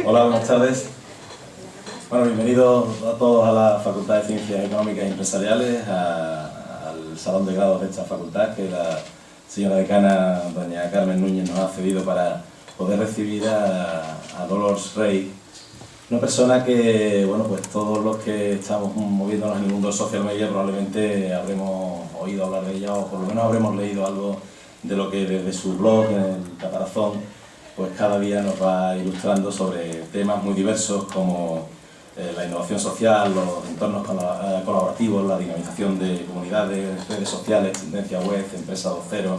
Hola, buenas tardes. Bueno, bienvenidos a todos a la Facultad de Ciencias Económicas y Empresariales, al salón de grados de esta facultad que la señora decana, doña Carmen Núñez, nos ha cedido para poder recibir a Dolors Rey, una persona que, bueno, pues todos los que estamos moviéndonos en el mundo del social media probablemente habremos oído hablar de ella, o por lo menos habremos leído algo de lo que desde su blog, en el Caparazón, pues cada día nos va ilustrando sobre temas muy diversos como la innovación social, los entornos colaborativos, la dinamización de comunidades, redes sociales, tendencia web, empresa 2.0,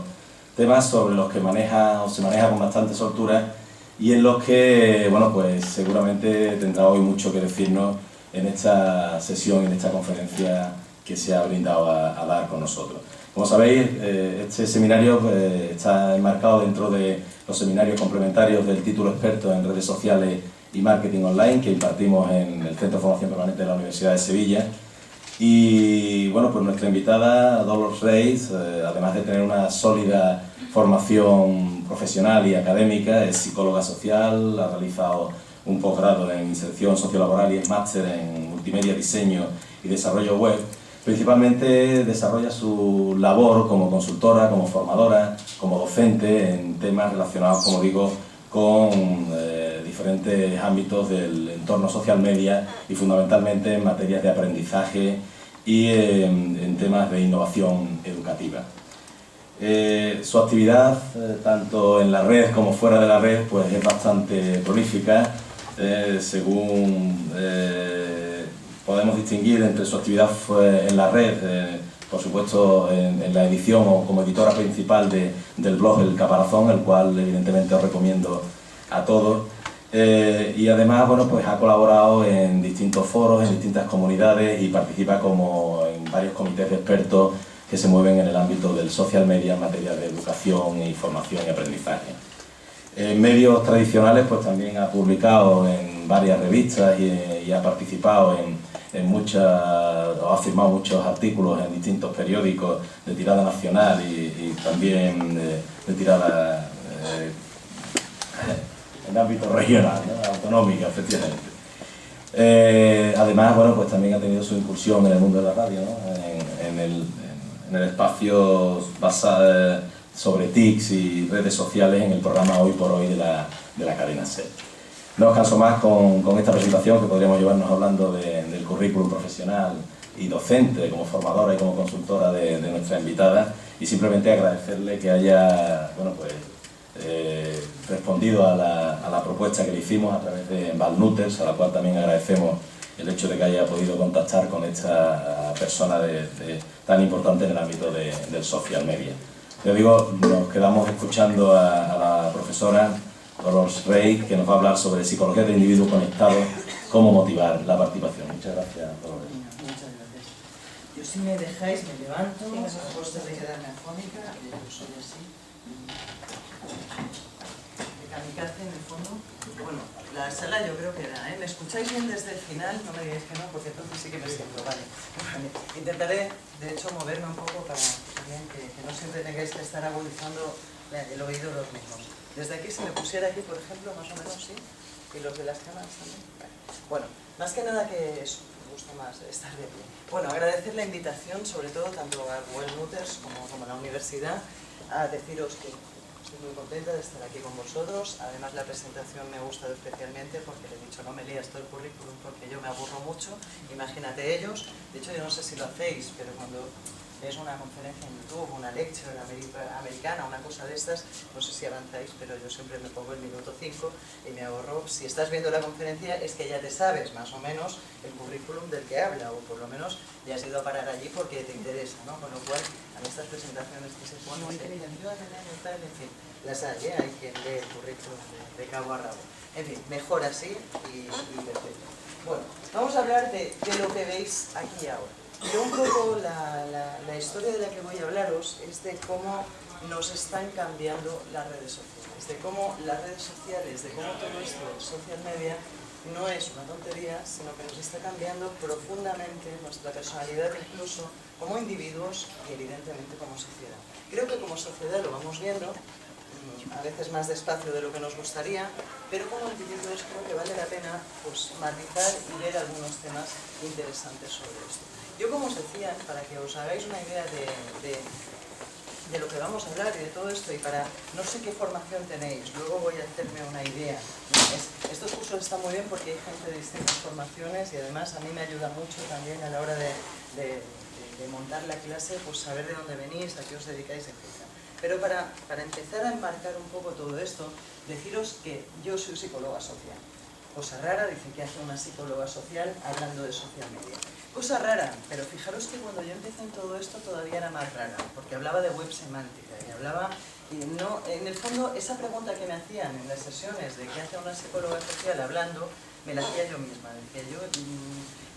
temas sobre los que se maneja con bastante soltura y en los que, bueno, pues seguramente tendrá hoy mucho que decirnos en esta sesión, en esta conferencia que se ha brindado a dar con nosotros. Como sabéis, este seminario está enmarcado dentro de los seminarios complementarios del título experto en redes sociales y marketing online que impartimos en el Centro de Formación Permanente de la Universidad de Sevilla. Y bueno, pues nuestra invitada, Dolors Rey, además de tener una sólida formación profesional y académica, es psicóloga social, ha realizado un posgrado en inserción sociolaboral y es máster en multimedia, diseño y desarrollo web. Principalmente desarrolla su labor como consultora, como formadora, como docente en temas relacionados, como digo, con diferentes ámbitos del entorno social media y fundamentalmente en materias de aprendizaje y en temas de innovación educativa. Su actividad, tanto en la red como fuera de la red, pues es bastante prolífica, según podemos distinguir entre su actividad en la red, por supuesto en la edición o como editora principal del blog El Caparazón, el cual evidentemente os recomiendo a todos, y además, bueno, pues ha colaborado en distintos foros, en distintas comunidades y participa como en varios comités de expertos que se mueven en el ámbito del social media en materia de educación y formación y aprendizaje. En medios tradicionales pues también ha publicado en varias revistas y ha participado en muchas, o ha firmado muchos artículos en distintos periódicos de tirada nacional y también de tirada en ámbito regional, ¿no? Autonómica, efectivamente. Además, bueno, pues también ha tenido su incursión en el mundo de la radio, ¿no? en el espacio sobre TICs y redes sociales en el programa Hoy por Hoy de la cadena SER. No os canso más con esta presentación, que podríamos llevarnos hablando del currículum profesional y docente, como formadora y como consultora de nuestra invitada, y simplemente agradecerle que haya, bueno, pues, respondido a la propuesta que le hicimos a través de Valnuters, a la cual también agradecemos el hecho de que haya podido contactar con esta persona tan importante en el ámbito del social media. Yo digo, nos quedamos escuchando a la profesora Dolors Rey, que nos va a hablar sobre psicología del individuo conectado, cómo motivar la participación. Muchas gracias, Dolores. Muchas gracias. Yo, si me dejáis, me levanto, a costa de quedarme afónica, yo soy así. De kamikaze, en el fondo. Bueno, la sala yo creo que da, ¿eh? ¿Me escucháis bien desde el final? No me digáis que no, porque entonces sí que me siento, vale. Intentaré, de hecho, moverme un poco para que no siempre tengáis que estar agudizando el oído los mismos. Desde aquí, si me pusiera aquí, por ejemplo, más o menos, sí, y los de las cámaras también. Bueno, más que nada que eso, me gusta más estar de pie. Bueno, agradecer la invitación, sobre todo, tanto a Valnuters como a la universidad, a deciros que estoy muy contenta de estar aquí con vosotros. Además, la presentación me ha gustado especialmente porque le he dicho, no me leas todo el currículum porque yo me aburro mucho, imagínate ellos. De hecho, yo no sé si lo hacéis, pero cuando es una conferencia en YouTube, una lecture americana, una cosa de estas, no sé si avanzáis, pero yo siempre me pongo el minuto 5 y me ahorro. Si estás viendo la conferencia es que ya te sabes más o menos el currículum del que habla, o por lo menos ya has ido a parar allí porque te interesa, ¿no? Con lo cual, a estas presentaciones que se ponen, en fin, las hay, ¿eh? Hay quien lee el currículum de cabo a rabo. En fin, mejor así y perfecto. Bueno, vamos a hablar de lo que veis aquí ahora. Pero un poco la historia de la que voy a hablaros es de cómo nos están cambiando las redes sociales, de cómo las redes sociales, de cómo todo esto social media no es una tontería, sino que nos está cambiando profundamente nuestra personalidad, incluso como individuos y evidentemente como sociedad. Creo que como sociedad lo vamos viendo, a veces más despacio de lo que nos gustaría, pero como individuos creo que vale la pena pues, matizar y ver algunos temas interesantes sobre esto. Yo, como os decía, para que os hagáis una idea de lo que vamos a hablar y de todo esto, y para no sé qué formación tenéis, luego voy a hacerme una idea. Estos cursos están muy bien porque hay gente de distintas formaciones y además a mí me ayuda mucho también a la hora de montar la clase, pues saber de dónde venís, a qué os dedicáis, etc. Pero para empezar a enmarcar un poco todo esto, deciros que yo soy psicóloga social. Cosa rara, dice que hace una psicóloga social hablando de social media. Cosa rara, pero fijaros que cuando yo empecé en todo esto todavía era más rara, porque hablaba de web semántica y hablaba, y no, en el fondo esa pregunta que me hacían en las sesiones de qué hace una psicóloga social hablando, me la hacía yo misma, decía yo,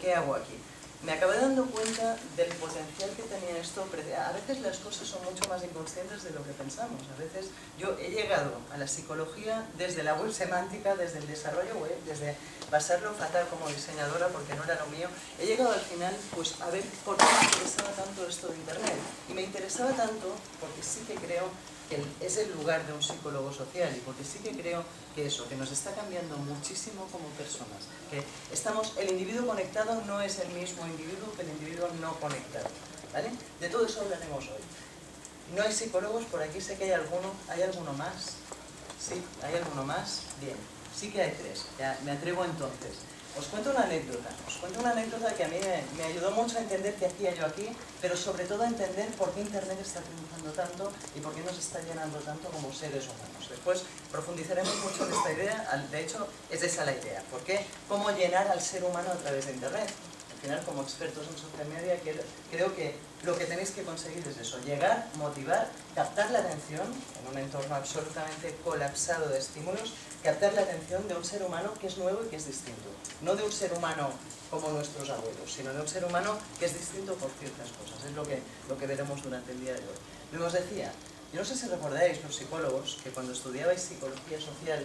¿qué hago aquí? Me acabé dando cuenta del potencial que tenía esto. A veces las cosas son mucho más inconscientes de lo que pensamos. A veces yo he llegado a la psicología desde la web semántica, desde el desarrollo web, desde pasarlo fatal como diseñadora porque no era lo mío. He llegado al final pues, a ver por qué me interesaba tanto esto de Internet. Y me interesaba tanto porque sí que creo que es el lugar de un psicólogo social y porque sí que creo que eso, que nos está cambiando muchísimo como personas, que el individuo conectado no es el mismo individuo que el individuo no conectado, ¿vale? De todo eso hablaremos hoy. ¿No hay psicólogos? Por aquí sé que hay alguno más. ¿Sí? ¿Hay alguno más? Bien, sí que hay 3, ya me atrevo entonces. Os cuento una anécdota que a mí me ayudó mucho a entender qué hacía yo aquí, pero sobre todo a entender por qué Internet está triunfando tanto y por qué nos está llenando tanto como seres humanos. Después profundizaremos mucho en esta idea, de hecho es esa la idea. ¿Por qué? ¿Cómo llenar al ser humano a través de Internet? Al final, como expertos en social media, creo que lo que tenéis que conseguir es eso, llegar, motivar, captar la atención en un entorno absolutamente colapsado de estímulos, captar la atención de un ser humano que es nuevo y que es distinto. No de un ser humano como nuestros abuelos, sino de un ser humano que es distinto por ciertas cosas. Es lo que veremos durante el día de hoy. Luego os decía, yo no sé si recordáis los psicólogos que cuando estudiabais psicología social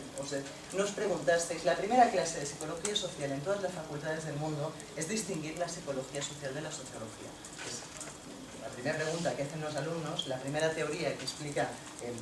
nos preguntasteis, la primera clase de psicología social en todas las facultades del mundo es distinguir la psicología social de la sociología. Es la primera pregunta que hacen los alumnos, la primera teoría que explica el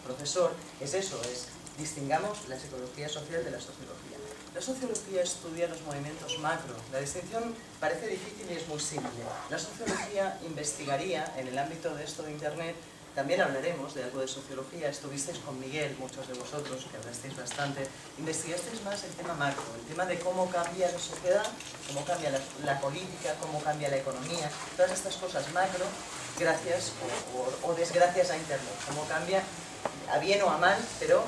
profesor es eso, es distingamos la psicología social de la sociología. La sociología estudia los movimientos macro. La distinción parece difícil y es muy simple. La sociología investigaría en el ámbito de esto de Internet. También hablaremos de algo de sociología, estuvisteis con Miguel, muchos de vosotros, que hablasteis bastante, investigasteis más el tema macro, el tema de cómo cambia la sociedad, cómo cambia la política, cómo cambia la economía, todas estas cosas macro, gracias o desgracias a Internet, cómo cambia a bien o a mal, pero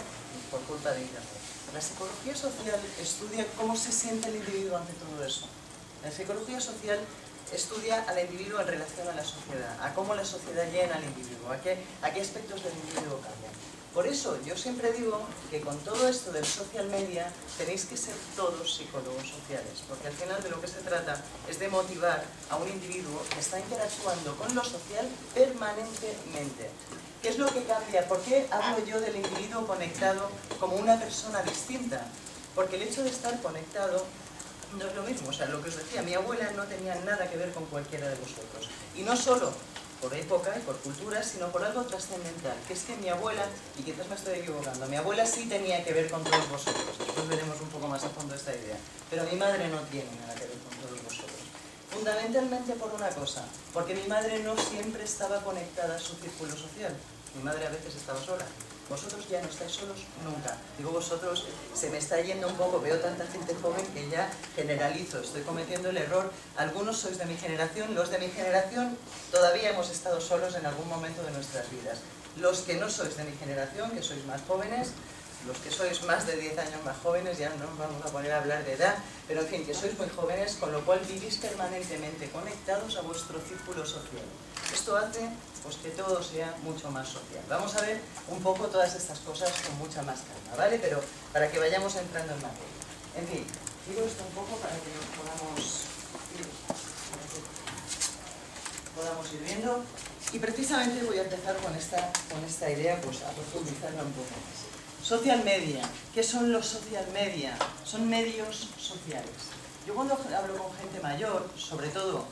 por culpa de Internet. La psicología social estudia cómo se siente el individuo ante todo eso. La psicología social estudia al individuo en relación a la sociedad, a cómo la sociedad llena al individuo, a qué aspectos del individuo cambian. Por eso yo siempre digo que con todo esto del social media tenéis que ser todos psicólogos sociales, porque al final de lo que se trata es de motivar a un individuo que está interactuando con lo social permanentemente. ¿Qué es lo que cambia? ¿Por qué hablo yo del individuo conectado como una persona distinta? Porque el hecho de estar conectado no es lo mismo, o sea, lo que os decía, mi abuela no tenía nada que ver con cualquiera de vosotros. Y no solo por época y por cultura, sino por algo trascendental, que es que mi abuela, y quizás me estoy equivocando, mi abuela sí tenía que ver con todos vosotros, después veremos un poco más a fondo esta idea, pero mi madre no tiene nada que ver con todos vosotros. Fundamentalmente por una cosa, porque mi madre no siempre estaba conectada a su círculo social, mi madre a veces estaba sola. Vosotros ya no estáis solos nunca. Digo vosotros, se me está yendo un poco, veo tanta gente joven que ya generalizo, estoy cometiendo el error. Algunos sois de mi generación, los de mi generación todavía hemos estado solos en algún momento de nuestras vidas. Los que no sois de mi generación, que sois más jóvenes, los que sois más de 10 años más jóvenes, ya no nos vamos a poner a hablar de edad, pero en fin, que sois muy jóvenes, con lo cual vivís permanentemente conectados a vuestro círculo social. Esto hace pues, que todo sea mucho más social. Vamos a ver un poco todas estas cosas con mucha más calma, ¿vale? Pero para que vayamos entrando en materia. En fin, digo esto un poco para que podamos ir viendo. Y precisamente voy a empezar con esta idea, pues a profundizarla un poco más. Social media. ¿Qué son los social media? Son medios sociales. Yo cuando hablo con gente mayor, sobre todo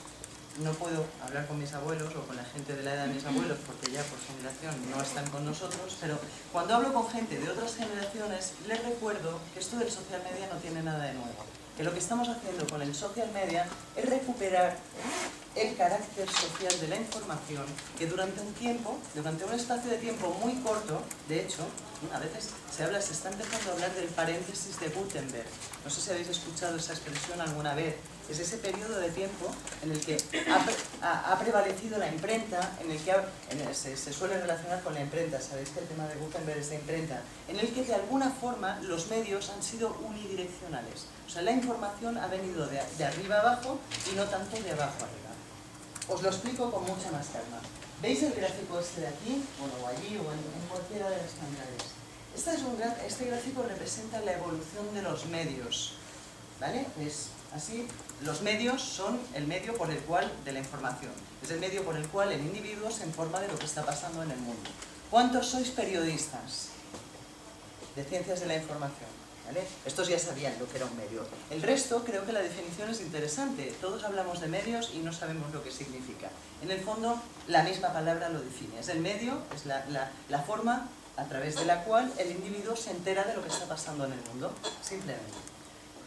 no puedo hablar con mis abuelos o con la gente de la edad de mis abuelos porque ya por generación no están con nosotros, pero cuando hablo con gente de otras generaciones les recuerdo que esto del social media no tiene nada de nuevo, que lo que estamos haciendo con el social media es recuperar el carácter social de la información que durante un tiempo, durante un espacio de tiempo muy corto, de hecho, a veces se está empezando a hablar del paréntesis de Gutenberg. No sé si habéis escuchado esa expresión alguna vez. Es ese periodo de tiempo en el que ha prevalecido la imprenta, en el que se suele relacionar con la imprenta. Sabéis que el tema de Gutenberg es de imprenta, en el que de alguna forma los medios han sido unidireccionales. O sea, la información ha venido de arriba abajo y no tanto de abajo arriba. Os lo explico con mucha más calma. ¿Veis el gráfico este de aquí? Bueno, o allí, o en cualquiera de las pantallas. Este gráfico representa la evolución de los medios, ¿vale? Es así, los medios son el medio por el cual, de la información, es el medio por el cual el individuo se informa de lo que está pasando en el mundo. ¿Cuántos sois periodistas de ciencias de la información? ¿Vale? Estos ya sabían lo que era un medio. El resto, creo que la definición es interesante. Todos hablamos de medios y no sabemos lo que significa. En el fondo, la misma palabra lo define. Es el medio, es la forma a través de la cual el individuo se entera de lo que está pasando en el mundo, simplemente.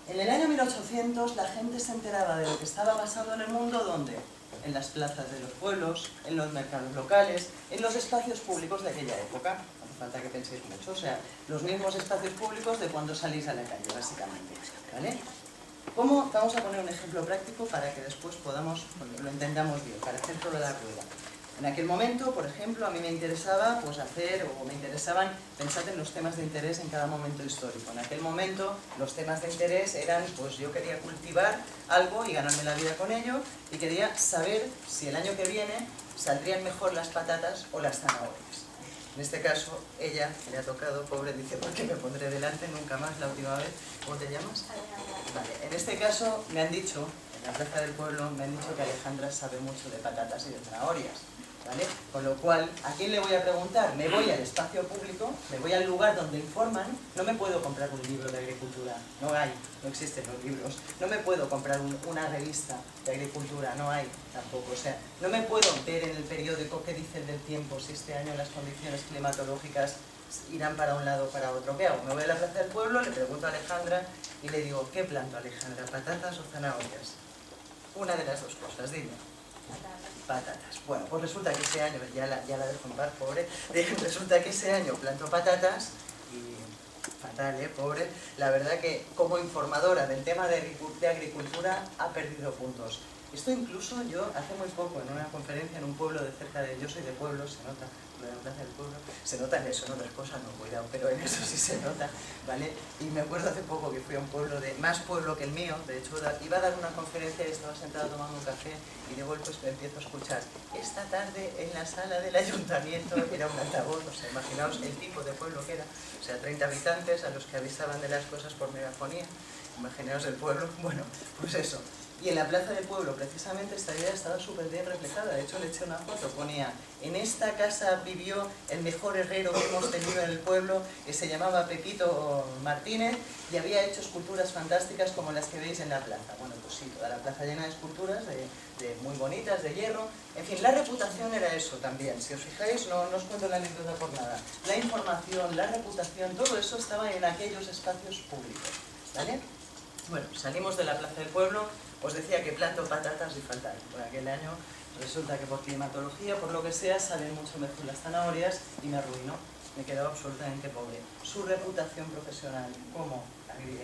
En el año 1800 la gente se enteraba de lo que estaba pasando en el mundo, ¿dónde? En las plazas de los pueblos, en los mercados locales, en los espacios públicos de aquella época. No hace falta que penséis mucho, o sea, los mismos espacios públicos de cuando salís a la calle, básicamente, ¿vale? ¿Cómo? Vamos a poner un ejemplo práctico para que después lo entendamos bien, para hacer toda la rueda. En aquel momento, por ejemplo, a mí me interesaba pensad en los temas de interés en cada momento histórico. En aquel momento los temas de interés eran, pues yo quería cultivar algo y ganarme la vida con ello, y quería saber si el año que viene saldrían mejor las patatas o las zanahorias. En este caso, ella le ha tocado, pobre, dice, ¿por qué me pondré delante? Nunca más, la última vez. ¿Cómo te llamas? Vale, en este caso me han dicho, en la plaza del pueblo, me han dicho que Alejandra sabe mucho de patatas y de zanahorias. ¿Vale? Con lo cual, ¿a quién le voy a preguntar? Me voy al espacio público, me voy al lugar donde informan. No me puedo comprar un libro de agricultura, no existen los libros. No me puedo comprar una revista de agricultura, no hay tampoco. O sea, no me puedo ver en el periódico qué dice el del tiempo, si este año las condiciones climatológicas irán para un lado o para otro. ¿Qué hago? Me voy a la plaza del pueblo, le pregunto a Alejandra y le digo, ¿qué planto, Alejandra? ¿Patatas o zanahorias? Una de las dos cosas, dime. Patatas. Bueno, pues resulta que ese año, ya la dejo en paz, pobre, resulta que ese año plantó patatas y fatal, pobre. La verdad que como informadora del tema de agricultura ha perdido puntos. Esto incluso yo hace muy poco en una conferencia en un pueblo de cerca de... Yo soy de pueblo, se nota, lo de la plaza del pueblo, se nota en eso, en otras cosas no, cuidado, pero en eso sí se nota, ¿vale? Y me acuerdo hace poco que fui a un pueblo más pueblo que el mío, de hecho iba a dar una conferencia y estaba sentado tomando un café y de golpe empiezo a escuchar esta tarde en la sala del ayuntamiento, era un altavoz, o sea, imaginaos el tipo de pueblo que era, o sea, 30 habitantes a los que avisaban de las cosas por megafonía, imaginaos el pueblo, bueno, pues eso. Y en la plaza del pueblo, precisamente, esta idea estaba súper bien reflejada. De hecho, le eché una foto, ponía, en esta casa vivió el mejor herrero que hemos tenido en el pueblo, que se llamaba Pepito Martínez, y había hecho esculturas fantásticas como las que veis en la plaza. Bueno, pues sí, toda la plaza llena de esculturas, muy bonitas, de hierro. En fin, la reputación era eso también. Si os fijáis, no os cuento la anécdota por nada. La información, la reputación, todo eso estaba en aquellos espacios públicos, ¿vale? Bueno, salimos de la plaza del pueblo. Os decía que planto patatas y fatal. Por aquel año resulta que por climatología, por lo que sea, salen mucho mejor las zanahorias y me arruinó. Me quedaba absolutamente pobre. Su reputación profesional, como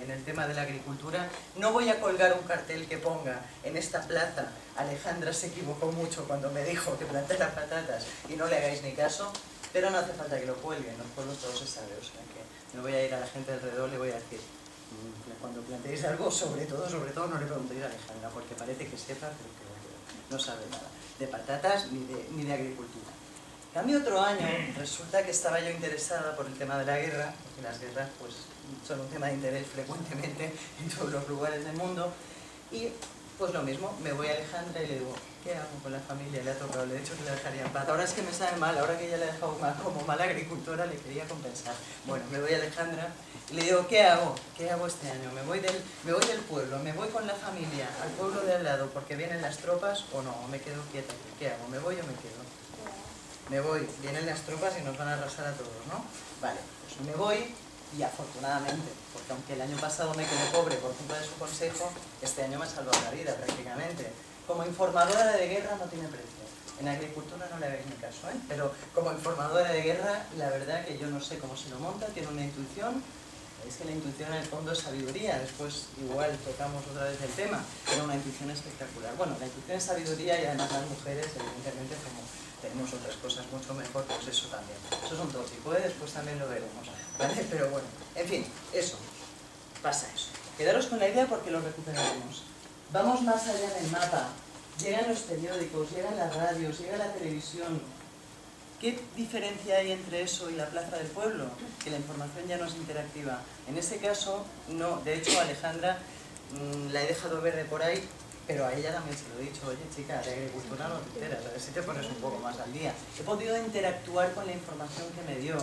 en el tema de la agricultura, no voy a colgar un cartel que ponga en esta plaza Alejandra se equivocó mucho cuando me dijo que plantara patatas y no le hagáis ni caso, pero no hace falta que lo cuelguen, en los pueblos todo se sabe, o sea que me voy a ir a la gente alrededor, le voy a decir, cuando planteéis algo, sobre todo no le preguntéis a Alejandra, porque parece que sepa, pero que no sabe nada de patatas ni de agricultura. En cambio, otro año resulta que estaba yo interesada por el tema de la guerra, porque las guerras pues, son un tema de interés frecuentemente en todos los lugares del mundo, y pues lo mismo, me voy a Alejandra y le digo, ¿qué hago con la familia? Le ha tocado, le he dicho que la dejaría en paz. Ahora es que me sabe mal, ahora que ya le he dejado como mala agricultora, le quería compensar. Bueno, me voy a Alejandra y le digo, ¿qué hago? ¿Qué hago este año? ¿Me voy del pueblo? ¿Me voy con la familia al pueblo de al lado porque vienen las tropas o no? ¿O me quedo quieta aquí? ¿Qué hago? ¿Me voy o me quedo? Me voy, vienen las tropas y nos van a arrasar a todos, ¿no? Vale, pues me voy y afortunadamente, porque aunque el año pasado me quedé pobre por culpa de su consejo, este año me ha salvado la vida prácticamente. Como informadora de guerra no tiene precio. En agricultura no le hagáis ni caso, ¿eh? Pero como informadora de guerra, la verdad que yo no sé cómo se lo monta, tiene una intuición. Es que la intuición en el fondo es sabiduría, después igual tocamos otra vez el tema, pero una intuición espectacular. Bueno, la intuición es sabiduría y además las mujeres, evidentemente, como tenemos otras cosas mucho mejor, pues eso también. Eso es un tópico, ¿eh? Después también lo veremos, ¿vale? Pero bueno, en fin, eso, pasa eso. Quedaros con la idea porque lo recuperaremos. Vamos más allá en el mapa, llegan los periódicos, llegan las radios, llega la televisión. ¿Qué diferencia hay entre eso y la plaza del pueblo? Que la información ya no es interactiva. En ese caso, no. De hecho, Alejandra la he dejado ver de por ahí, pero a ella también se lo he dicho, oye chica, de agricultura no te enteras, a ver si te pones un poco más al día. He podido interactuar con la información que me dio.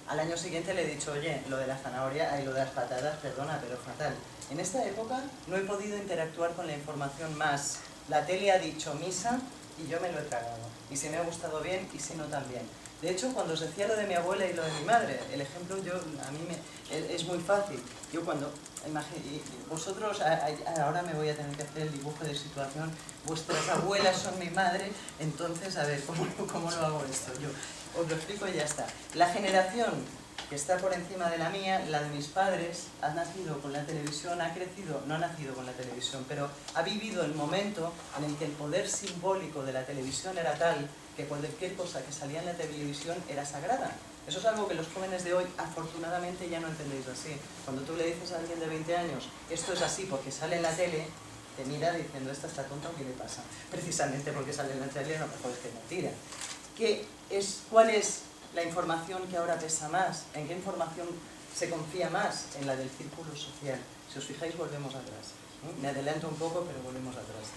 Al año siguiente le he dicho, oye, lo de la zanahoria y lo de las patatas, perdona, pero fatal. En esta época no he podido interactuar con la información más. La tele ha dicho misa y yo me lo he tragado. Y si me ha gustado bien y si no también. De hecho, cuando os decía lo de mi abuela y lo de mi madre, el ejemplo es muy fácil. Yo cuando, vosotros, ahora me voy a tener que hacer el dibujo de situación, vuestras abuelas son mi madre, entonces, a ver, ¿cómo lo hago esto? Yo os lo explico y ya está. La generación que está por encima de la mía, la de mis padres, ha nacido con la televisión, ha crecido, no ha nacido con la televisión, pero ha vivido el momento en el que el poder simbólico de la televisión era tal que cualquier cosa que salía en la televisión era sagrada. Eso es algo que los jóvenes de hoy, afortunadamente, ya no entendéis así. Cuando tú le dices a alguien de 20 años, esto es así porque sale en la tele, te mira diciendo, esta está tonta, ¿qué le pasa? Precisamente porque sale en la tele, no, mejor es que es mentira. ¿Cuál es la información que ahora pesa más? ¿En qué información se confía más? En la del círculo social. Si os fijáis, volvemos atrás. Me adelanto un poco, pero volvemos atrás.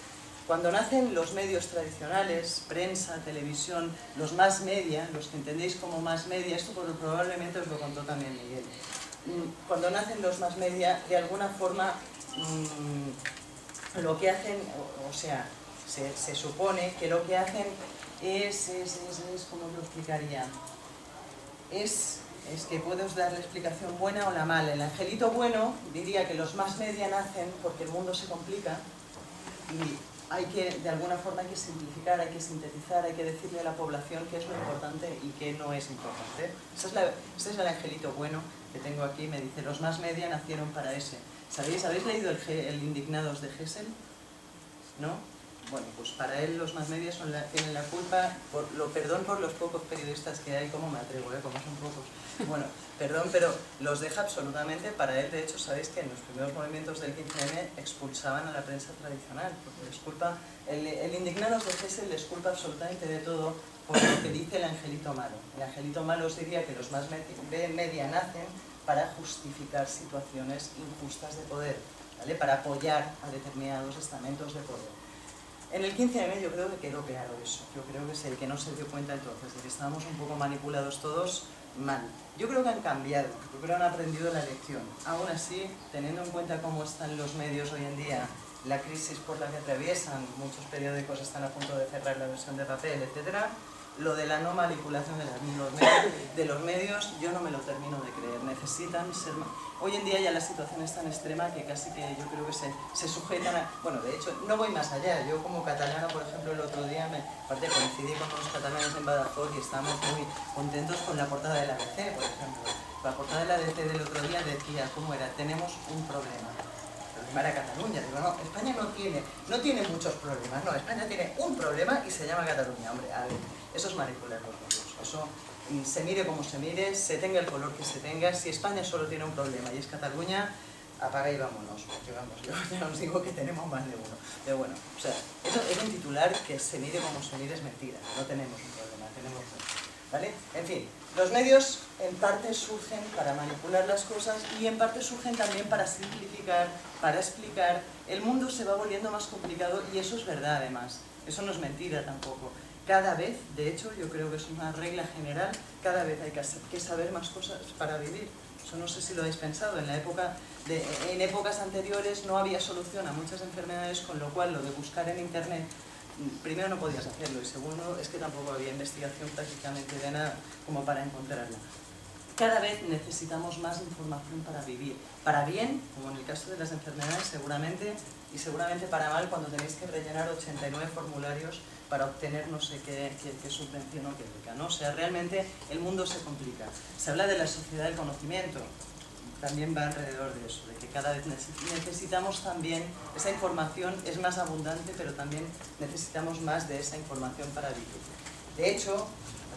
Cuando nacen los medios tradicionales, prensa, televisión, los más media, los que entendéis como más media, esto probablemente os lo contó también Miguel. Cuando nacen los más media, de alguna forma, lo que hacen, o sea, se supone que lo que hacen es ¿cómo os lo explicaría? Es que puedo dar la explicación buena o la mala. El angelito bueno diría que los más media nacen porque el mundo se complica y hay que, de alguna forma, hay que simplificar, hay que sintetizar, hay que decirle a la población qué es lo importante y qué no es importante. Ese es el angelito bueno que tengo aquí, me dice, los más media nacieron para ese. ¿Sabéis? ¿Habéis leído el Indignados de Hessel? ¿No? Bueno, pues para él los más medios tienen la culpa, perdón por los pocos periodistas que hay, ¿cómo me atrevo, como son pocos? Bueno, perdón, pero los deja absolutamente. Para él, de hecho, sabéis que en los primeros movimientos del 15M expulsaban a la prensa tradicional, porque les culpa, el Indignados de Hessel les culpa absolutamente de todo por lo que dice el angelito malo. El angelito malo os diría que los más media nacen para justificar situaciones injustas de poder, ¿vale? Para apoyar a determinados estamentos de poder. En el 15M yo creo que quedó claro eso. Yo creo que es el que no se dio cuenta entonces de que estábamos un poco manipulados todos mal. Yo creo que han cambiado, yo creo que han aprendido la lección. Aún así, teniendo en cuenta cómo están los medios hoy en día, la crisis por la que atraviesan, muchos periódicos están a punto de cerrar la versión de papel, etcétera, lo de la no manipulación de los medios, yo no me lo termino de creer. Necesitan ser... Hoy en día ya la situación es tan extrema que casi que yo creo que se sujetan a... Bueno, de hecho, no voy más allá. Yo como catalana, por ejemplo, el otro día, aparte coincidí con unos catalanes en Badajoz y estábamos muy contentos con la portada de la ABC, por ejemplo. La portada de la ABC del otro día decía, ¿cómo era? Tenemos un problema. Para Cataluña, digo, no, España no tiene muchos problemas, no, España tiene un problema y se llama Cataluña, hombre, a ver, eso es manipular los medios, eso se mire como se mire, se tenga el color que se tenga, si España solo tiene un problema y es Cataluña, apaga y vámonos, porque vamos, yo ya os digo que tenemos más de uno, pero bueno, o sea, eso es un titular que se mire como se mire es mentira, no tenemos un problema, tenemos otro, ¿vale? En fin, los medios en parte surgen para manipular las cosas y en parte surgen también para simplificar, para explicar. El mundo se va volviendo más complicado y eso es verdad además. Eso no es mentira tampoco. Cada vez, de hecho, yo creo que es una regla general, cada vez hay que saber más cosas para vivir. Eso no sé si lo habéis pensado. En épocas anteriores no había solución a muchas enfermedades, con lo cual lo de buscar en internet, primero no podías hacerlo y segundo es que tampoco había investigación prácticamente de nada como para encontrarla. Cada vez necesitamos más información para vivir, para bien, como en el caso de las enfermedades seguramente, y seguramente para mal cuando tenéis que rellenar 89 formularios para obtener no sé qué subvención o qué beca, ¿no? O sea, realmente el mundo se complica. Se habla de la sociedad del conocimiento, también va alrededor de eso, de que cada vez necesitamos también, esa información es más abundante, pero también necesitamos más de esa información para vivir. De hecho,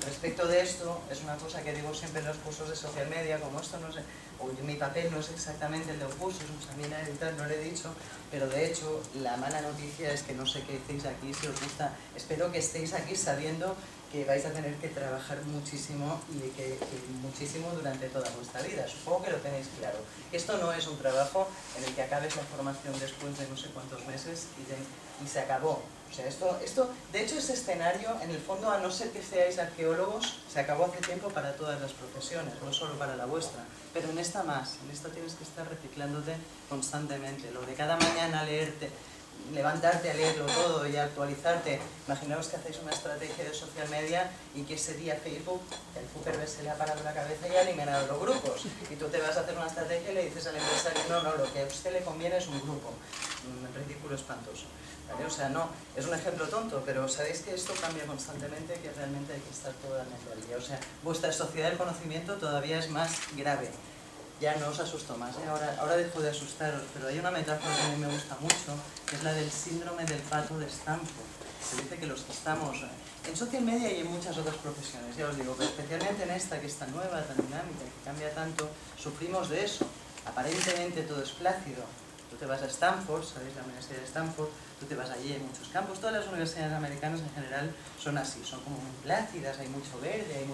respecto de esto, es una cosa que digo siempre en los cursos de social media, como esto no sé, o mi papel no es exactamente el de un curso, es un seminario y tal, no lo he dicho, pero de hecho la mala noticia es que no sé qué hacéis aquí, si os gusta, espero que estéis aquí sabiendo que vais a tener que trabajar muchísimo y que muchísimo durante toda vuestra vida. Supongo que lo tenéis claro. Esto no es un trabajo en el que acabes la formación después de no sé cuántos meses y se acabó. O sea, esto, de hecho, ese escenario, en el fondo, a no ser que seáis arqueólogos, se acabó hace tiempo para todas las profesiones, no solo para la vuestra. Pero en esta más, en esta tienes que estar reciclándote constantemente. Lo de cada mañana levantarte a leerlo todo y a actualizarte. Imaginaos que hacéis una estrategia de social media y que ese día Facebook, el Zuckerberg se le ha parado la cabeza y ha eliminado los grupos. Y tú te vas a hacer una estrategia y le dices al empresario, no, lo que a usted le conviene es un grupo. Un ridículo espantoso. ¿Vale? O sea, no, es un ejemplo tonto, pero sabéis que esto cambia constantemente, que realmente hay que estar totalmente al día. O sea, vuestra sociedad del conocimiento todavía es más grave. Ya no os asusto más, ¿eh? Ahora dejo de asustaros, pero hay una metáfora que a mí me gusta mucho, que es la del síndrome del pato de Stanford. Se dice que los que estamos en social media y en muchas otras profesiones, ya os digo, pero especialmente en esta que es tan nueva, tan dinámica, que cambia tanto, sufrimos de eso. Aparentemente todo es plácido. Tú te vas a Stanford, ¿sabéis? La Universidad de Stanford, tú te vas allí, hay muchos campos, todas las universidades americanas en general son así, son como muy plácidas, hay mucho verde,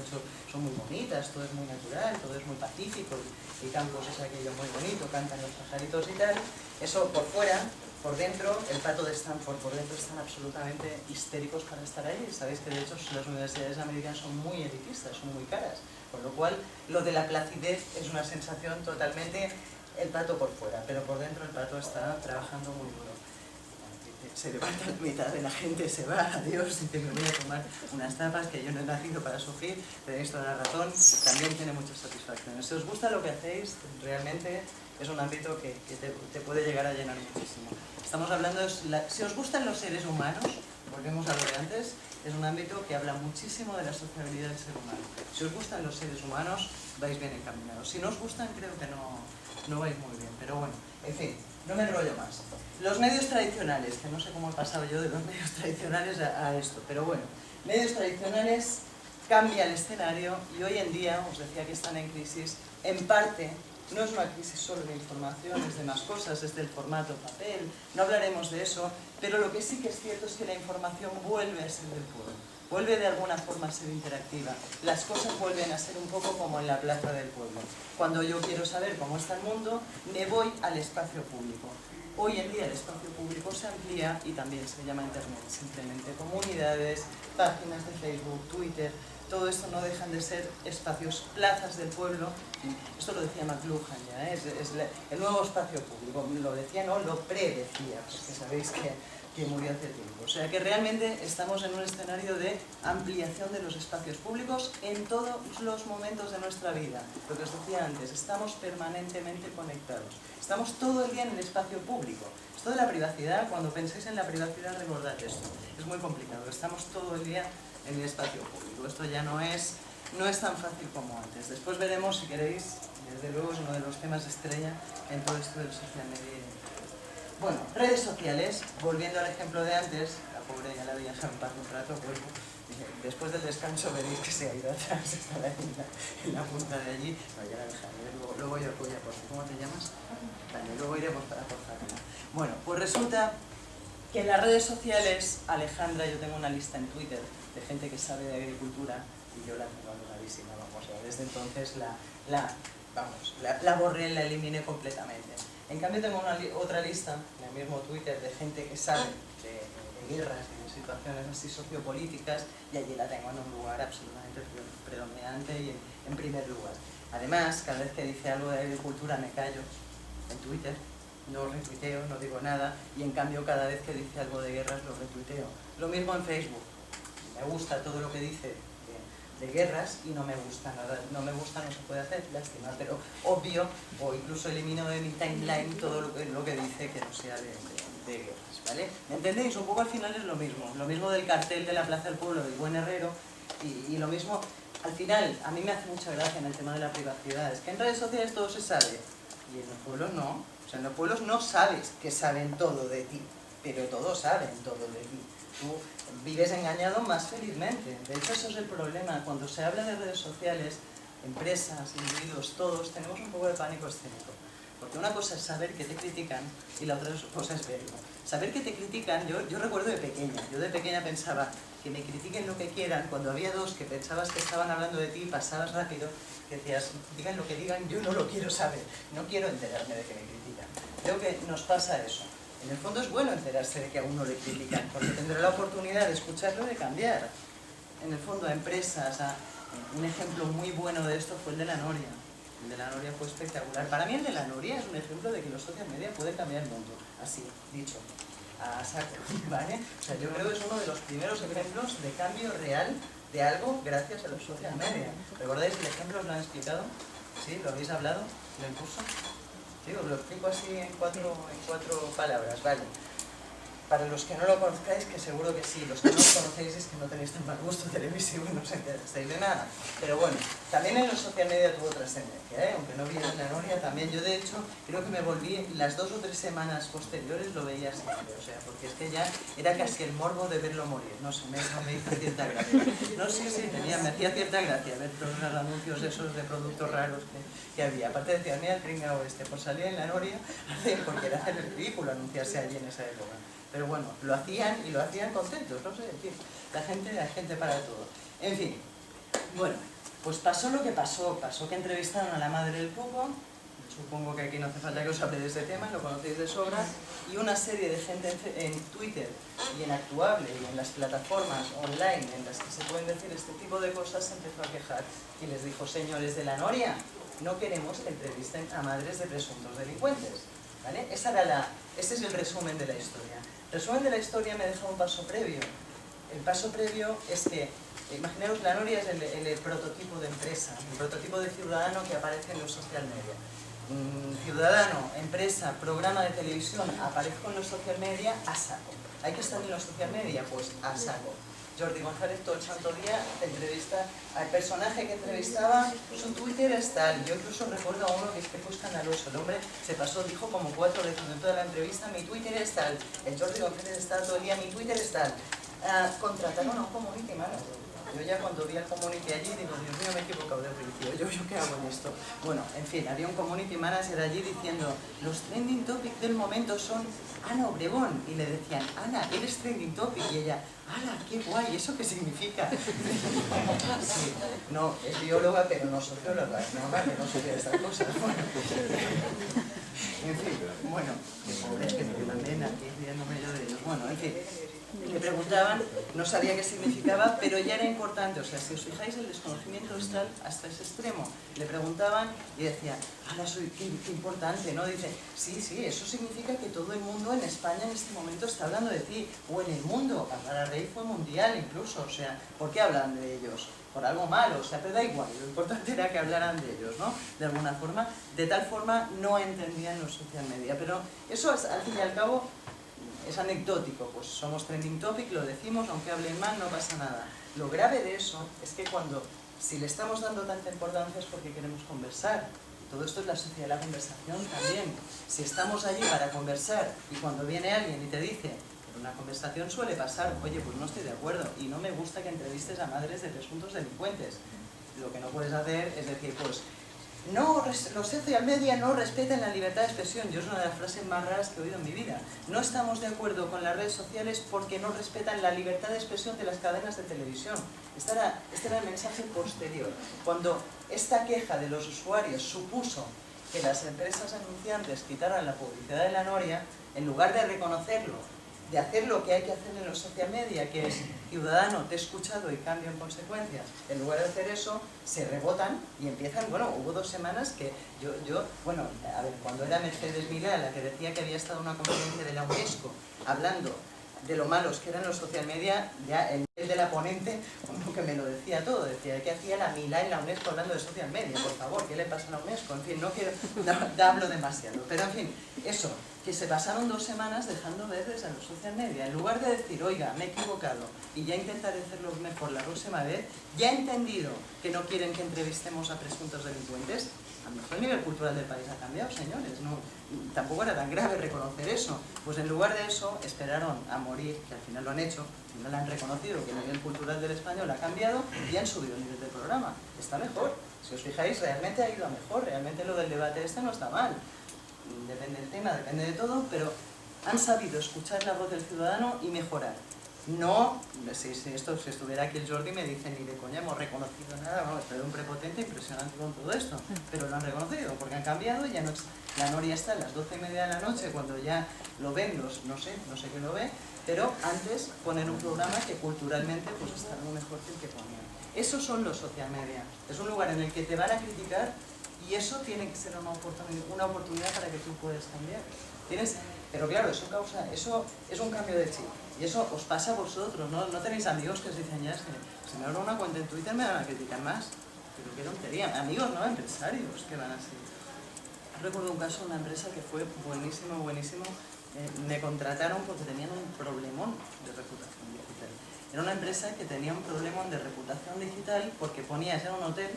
son muy bonitas, todo es muy natural, todo es muy pacífico, el campus es aquello muy bonito, cantan los pajaritos y tal. Eso por fuera, por dentro, el pato de Stanford, por dentro están absolutamente histéricos para estar allí. Sabéis que de hecho las universidades americanas son muy elitistas, son muy caras, con lo cual lo de la placidez es una sensación totalmente el pato por fuera, pero por dentro el pato está trabajando muy duro. Se levanta la mitad de la gente, se va, adiós, dice me voy a tomar unas tapas, que yo no he nacido para sufrir, tenéis toda la razón, también tiene muchas satisfacciones. Si os gusta lo que hacéis, realmente es un ámbito que te puede llegar a llenar muchísimo. Estamos hablando, si os gustan los seres humanos, volvemos a lo de antes, es un ámbito que habla muchísimo de la sociabilidad del ser humano. Si os gustan los seres humanos, vais bien encaminados. Si no os gustan, creo que no vais muy bien, pero bueno, en fin, no me enrollo más. Los medios tradicionales, que no sé cómo he pasado yo de los medios tradicionales a esto, pero bueno, medios tradicionales, cambia el escenario y hoy en día, os decía que están en crisis, en parte, no es una crisis solo de información, es de más cosas, es del formato papel, no hablaremos de eso, pero lo que sí que es cierto es que la información vuelve a ser del pueblo. Vuelve de alguna forma a ser interactiva. Las cosas vuelven a ser un poco como en la plaza del pueblo. Cuando yo quiero saber cómo está el mundo, me voy al espacio público. Hoy en día el espacio público se amplía y también se llama Internet. Simplemente comunidades, páginas de Facebook, Twitter, todo esto no dejan de ser espacios, plazas del pueblo. Esto lo decía McLuhan ya, es el nuevo espacio público. Lo decía, no, lo predecía, porque sabéis que murió hace tiempo. O sea que realmente estamos en un escenario de ampliación de los espacios públicos en todos los momentos de nuestra vida. Lo que os decía antes, estamos permanentemente conectados. Estamos todo el día en el espacio público. Esto de la privacidad, cuando penséis en la privacidad, recordad esto. Es muy complicado. Estamos todo el día en el espacio público. Esto ya no es tan fácil como antes. Después veremos, si queréis, desde luego es uno de los temas estrella en todo esto del social media. Bueno, redes sociales, volviendo al ejemplo de antes, la pobre ya la había dejado en paz un rato, vuelvo. Después del descanso veréis que se ha ido atrás, está en la punta de allí. No, ya la dejaré, luego yo voy a por ti. ¿Cómo te llamas? Vale, luego iremos para por Fátima. Bueno, pues resulta que en las redes sociales, Alejandra, yo tengo una lista en Twitter de gente que sabe de agricultura y yo la tengo anonadísima, vamos, desde entonces la borré, la eliminé completamente. En cambio tengo otra lista, en el mismo Twitter, de gente que sabe de guerras, de situaciones así sociopolíticas, y allí la tengo en un lugar absolutamente predominante y en primer lugar. Además, cada vez que dice algo de agricultura me callo en Twitter, no retuiteo, no digo nada, y en cambio cada vez que dice algo de guerras lo retuiteo. Lo mismo en Facebook, me gusta todo lo que dice de guerras y no me gusta nada, no me gusta, no se puede hacer, lástima, pero obvio, o incluso elimino de mi timeline todo lo que dice que no sea de guerras, ¿vale? ¿Me entendéis? Un poco al final es lo mismo del cartel de la Plaza del Pueblo del Buen Herrero y lo mismo, al final, a mí me hace mucha gracia en el tema de la privacidad, es que en redes sociales todo se sabe y en los pueblos no, o sea, en los pueblos no sabes que saben todo de ti, pero todos saben todo de ti. Tú vives engañado más felizmente. De hecho, eso es el problema. Cuando se habla de redes sociales, empresas, individuos, todos, tenemos un poco de pánico escénico. Porque una cosa es saber que te critican y la otra cosa es verlo. Saber que te critican, yo recuerdo de pequeña. Yo de pequeña pensaba que me critiquen lo que quieran. Cuando había dos que pensabas que estaban hablando de ti, pasabas rápido, que decías, digan lo que digan, yo no lo quiero saber. No quiero enterarme de que me critican. Creo que nos pasa eso. En el fondo es bueno enterarse de que a uno le critican, porque tendrá la oportunidad de escucharlo y de cambiar. En el fondo, a empresas, un ejemplo muy bueno de esto fue el de la Noria. El de la Noria fue espectacular. Para mí el de la Noria es un ejemplo de que los social media pueden cambiar el mundo. Así, dicho, a saco, ¿vale? O sea, yo creo que es uno de los primeros ejemplos de cambio real de algo gracias a los social media. ¿Recordáis el ejemplo? ¿Os lo han explicado? ¿Sí? ¿Lo habéis hablado? ¿Lo incluso? Sí, os lo explico así en cuatro palabras, ¿vale? Para los que no lo conozcáis, que seguro que sí, los que no lo conocéis es que no tenéis tan mal gusto televisivo y no os enterasteis de nada. Pero bueno, también en los social media tuvo trascendencia, ¿eh? Aunque no vi en la Noria, también yo de hecho creo que me volví, las 2 o 3 semanas posteriores lo veía siempre, o sea, porque es que ya era casi el morbo de verlo morir, no sé, me hizo cierta gracia. No sé si me hacía cierta gracia ver todos los anuncios esos de productos raros que había. Aparte decía, mira el pringao este, por salir en la Noria, porque era hacer el ridículo anunciarse allí en esa época. Pero bueno, lo hacían y lo hacían contentos, no sé, en fin, hay gente para todo. En fin, bueno, pues pasó lo que pasó que entrevistaron a la madre del Pupo, supongo que aquí no hace falta que os hable de ese tema, lo conocéis de sobra, y una serie de gente en Twitter y en Actuable y en las plataformas online en las que se pueden decir este tipo de cosas se empezó a quejar y les dijo, señores de la Noria, no queremos que entrevisten a madres de presuntos delincuentes, ¿vale? Ese es el resumen de la historia. El resumen de la historia me deja un paso previo. El paso previo es que, imaginaos, la Noria es el prototipo de empresa, el prototipo de ciudadano que aparece en los social media. Ciudadano, empresa, programa de televisión, aparezco en los social media a saco. ¿Hay que estar en los social media? Pues a saco. Jordi González todo el santo día entrevista al personaje que entrevistaba, su Twitter es tal. Yo incluso recuerdo a uno que fue escandaloso. El hombre se pasó, dijo como 4 veces en toda la entrevista, mi Twitter es tal. El Jordi González está todo el día, mi Twitter es tal. Contrataron a un community manager. Yo ya cuando vi al community allí digo, Dios mío, me he equivocado de principio, ¿yo qué hago en esto? Bueno, en fin, había un community manager allí diciendo, los trending topics del momento son Ana Obregón, y le decían, Ana, eres trending topic, y ella, ¡hala, qué guay! ¿Eso qué significa? Sí, no, es bióloga, pero no socióloga, es normal que no sabía estas cosas. En fin, bueno, pobres que también aquí riéndome yo de ellos. Bueno, en fin, le preguntaban, no sabía qué significaba, pero ya era importante. O sea, si os fijáis, el desconocimiento está hasta ese extremo. Le preguntaban y decía, ¡hala, qué importante! ¿No? Dice, sí, eso significa que todo el mundo en España en este momento está hablando de ti, o en el mundo. Para Rey fue mundial incluso, o sea, ¿por qué hablan de ellos? Por algo malo, o sea, pero da igual, lo importante era que hablaran de ellos, ¿no? De alguna forma, de tal forma no entendían los social media, pero eso al fin y al cabo es anecdótico, pues somos trending topic, lo decimos, aunque hablen mal no pasa nada. Lo grave de eso es que si le estamos dando tanta importancia es porque queremos conversar. Todo esto es la sociedad de la conversación también. Si estamos allí para conversar y cuando viene alguien y te dice, una conversación suele pasar, oye, pues no estoy de acuerdo y no me gusta que entrevistes a madres de presuntos delincuentes. Lo que no puedes hacer es decir, pues, no, los social media no respetan la libertad de expresión. Yo es una de las frases más raras que he oído en mi vida. No estamos de acuerdo con las redes sociales porque no respetan la libertad de expresión de las cadenas de televisión. Este era el mensaje posterior. Cuando esta queja de los usuarios supuso que las empresas anunciantes quitaran la publicidad de la Noria, en lugar de reconocerlo de hacer lo que hay que hacer en los social media, que es ciudadano, te he escuchado y cambio en consecuencia. En lugar de hacer eso, se rebotan y empiezan, bueno, hubo 2 semanas que bueno, a ver, cuando era Mercedes Milá, la que decía que había estado en una conferencia de la UNESCO, hablando de lo malos que eran los social media, ya el nivel de la ponente, como que me lo decía todo, decía que hacía la Milá en la UNESCO hablando de social media, por favor, ¿qué le pasa a la UNESCO? En fin, no quiero, no hablo demasiado, pero en fin, eso, que se pasaron 2 semanas dejando verdes a los social media, en lugar de decir, oiga, me he equivocado y ya intentaré hacerlo mejor la próxima vez, ya he entendido que no quieren que entrevistemos a presuntos delincuentes. A lo mejor el nivel cultural del país ha cambiado, señores, no, tampoco era tan grave reconocer eso. Pues en lugar de eso, esperaron a morir, que al final lo han hecho, al final han reconocido que el nivel cultural del español ha cambiado y han subido el nivel del programa. Está mejor, si os fijáis, realmente ha ido a mejor, realmente lo del debate este no está mal. Depende del tema, depende de todo, pero han sabido escuchar la voz del ciudadano y mejorar. No, si estuviera aquí el Jordi me dice ni de coña hemos reconocido nada, vamos, pero un prepotente impresionante con todo esto, pero lo han reconocido porque han cambiado, ya no, la noria está a las 12:30 de la noche cuando ya lo ven, no sé qué lo ve, pero antes ponen un programa que culturalmente pues está muy mejor que el que ponían. Esos son los social media, es un lugar en el que te van a criticar y eso tiene que ser una oportunidad para que tú puedas cambiar. Pero claro, eso es un cambio de chip. Y eso os pasa a vosotros, ¿no? No tenéis amigos que os dicen ya, es que si me abro una cuenta en Twitter me van a criticar más. Pero qué tontería. Amigos, no empresarios que van así. Recuerdo un caso de una empresa que fue buenísimo. Me contrataron porque tenían un problemón de reputación digital. Era una empresa que tenía un problemón de reputación digital porque ponías en un hotel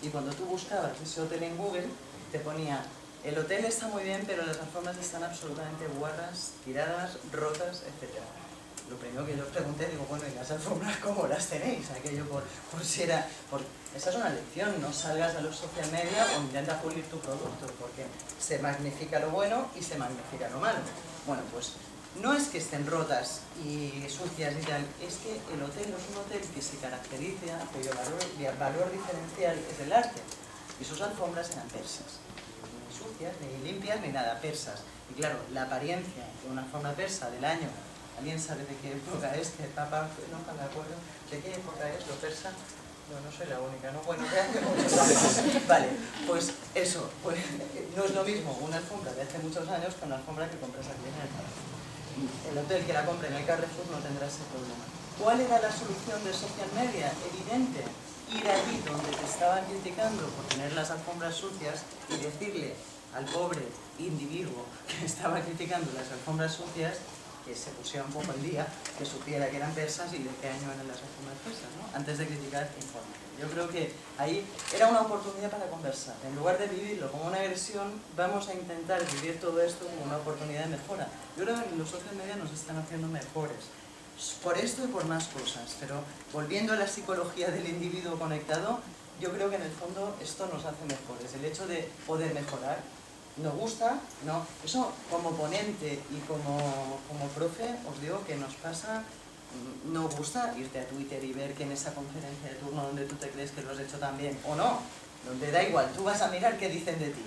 y cuando tú buscabas ese hotel en Google te ponía: el hotel está muy bien, pero las alfombras están absolutamente guarras, tiradas, rotas, etc. Lo primero que yo os pregunté, digo, bueno, ¿y las alfombras cómo las tenéis? Aquello por si era... Esa es una lección, no salgas a los social media o intenta pulir tu producto, porque se magnifica lo bueno y se magnifica lo malo. Bueno, pues no es que estén rotas y sucias y tal, es que el hotel es un hotel que se caracteriza, cuyo valor diferencial es el arte, y sus alfombras eran persas. Sucias, ni limpias, ni nada, persas. Y claro, la apariencia de una alfombra persa del año, ¿alguien sabe de qué época es? Que papá, no me acuerdo, ¿de qué época es lo persa? No soy la única, ¿no? Bueno, de hace muchos años. Vale, pues eso, pues, no es lo mismo una alfombra de hace muchos años que una alfombra que compras aquí en el Carrefour. El hotel que la compre en el Carrefour no tendrá ese problema. ¿Cuál era la solución de social media? Evidente. Ir allí donde te estaban criticando por tener las alfombras sucias y decirle al pobre individuo que estaba criticando las alfombras sucias que se pusiera un poco al día, que supiera que eran persas y de qué año eran las alfombras persas, ¿no? Antes de criticar, informar. Yo creo que ahí era una oportunidad para conversar. En lugar de vivirlo como una agresión, vamos a intentar vivir todo esto como una oportunidad de mejora. Yo creo que los social media nos están haciendo mejores. Por esto y por más cosas, pero volviendo a la psicología del individuo conectado, yo creo que en el fondo esto nos hace mejores, el hecho de poder mejorar. Nos gusta, ¿no? Eso como ponente y como profe os digo que nos pasa, no gusta irte a Twitter y ver que en esa conferencia de turno donde tú te crees que lo has hecho tan bien o no, donde da igual, tú vas a mirar qué dicen de ti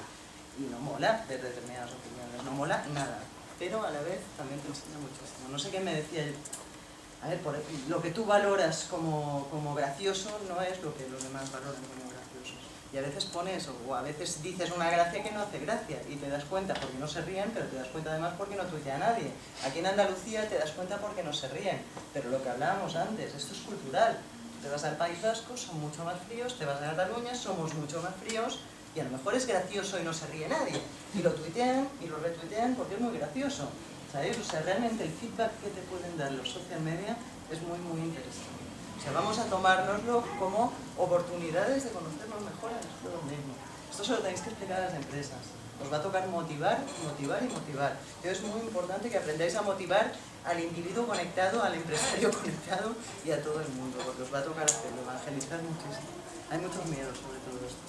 y no mola ver determinadas opiniones, no mola nada, pero a la vez también te enseña muchísimo. No sé qué me decía él. A ver, lo que tú valoras como gracioso no es lo que los demás valoran como graciosos. Y a veces pones, o a veces dices una gracia que no hace gracia, y te das cuenta porque no se ríen, pero te das cuenta además porque no tuitea a nadie. Aquí en Andalucía te das cuenta porque no se ríen, pero lo que hablábamos antes, esto es cultural. Te vas al País Vasco, son mucho más fríos, te vas a Cataluña, somos mucho más fríos, y a lo mejor es gracioso y no se ríe nadie. Y lo tuitean y lo retuitean porque es muy gracioso. ¿Sabes? O sea, realmente el feedback que te pueden dar los social media es muy, muy interesante. O sea, vamos a tomárnoslo como oportunidades de conocernos mejor a nosotros mismos. Esto se lo tenéis que explicar a las empresas. Os va a tocar motivar, motivar y motivar. Entonces es muy importante que aprendáis a motivar al individuo conectado, al empresario conectado y a todo el mundo, porque os va a tocar hacerlo, evangelizar muchísimo. Hay muchos miedos sobre todo esto.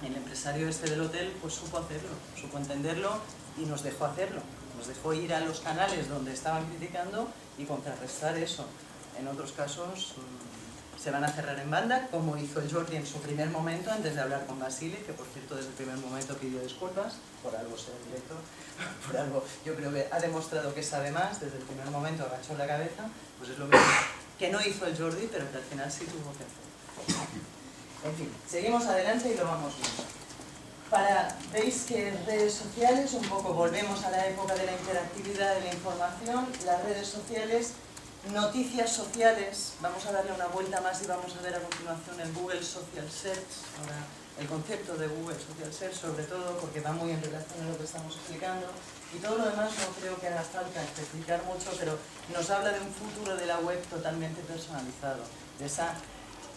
El empresario este del hotel pues supo hacerlo, supo entenderlo y nos dejó hacerlo. Nos dejó ir a los canales donde estaban criticando y contrarrestar eso. En otros casos se van a cerrar en banda, como hizo el Jordi en su primer momento, antes de hablar con Basile, que por cierto desde el primer momento pidió disculpas, por algo ser en directo, por algo yo creo que ha demostrado que sabe más, desde el primer momento agachó la cabeza, pues es lo mismo que no hizo el Jordi, pero que al final sí tuvo que hacer. En fin, seguimos adelante y lo vamos viendo. Veis que redes sociales, un poco volvemos a la época de la interactividad de la información, las redes sociales, noticias sociales, vamos a darle una vuelta más y vamos a ver a continuación el Google Social Search, ahora el concepto de Google Social Search sobre todo porque va muy en relación a lo que estamos explicando, y todo lo demás no creo que haga falta explicar mucho, pero nos habla de un futuro de la web totalmente personalizado, de esa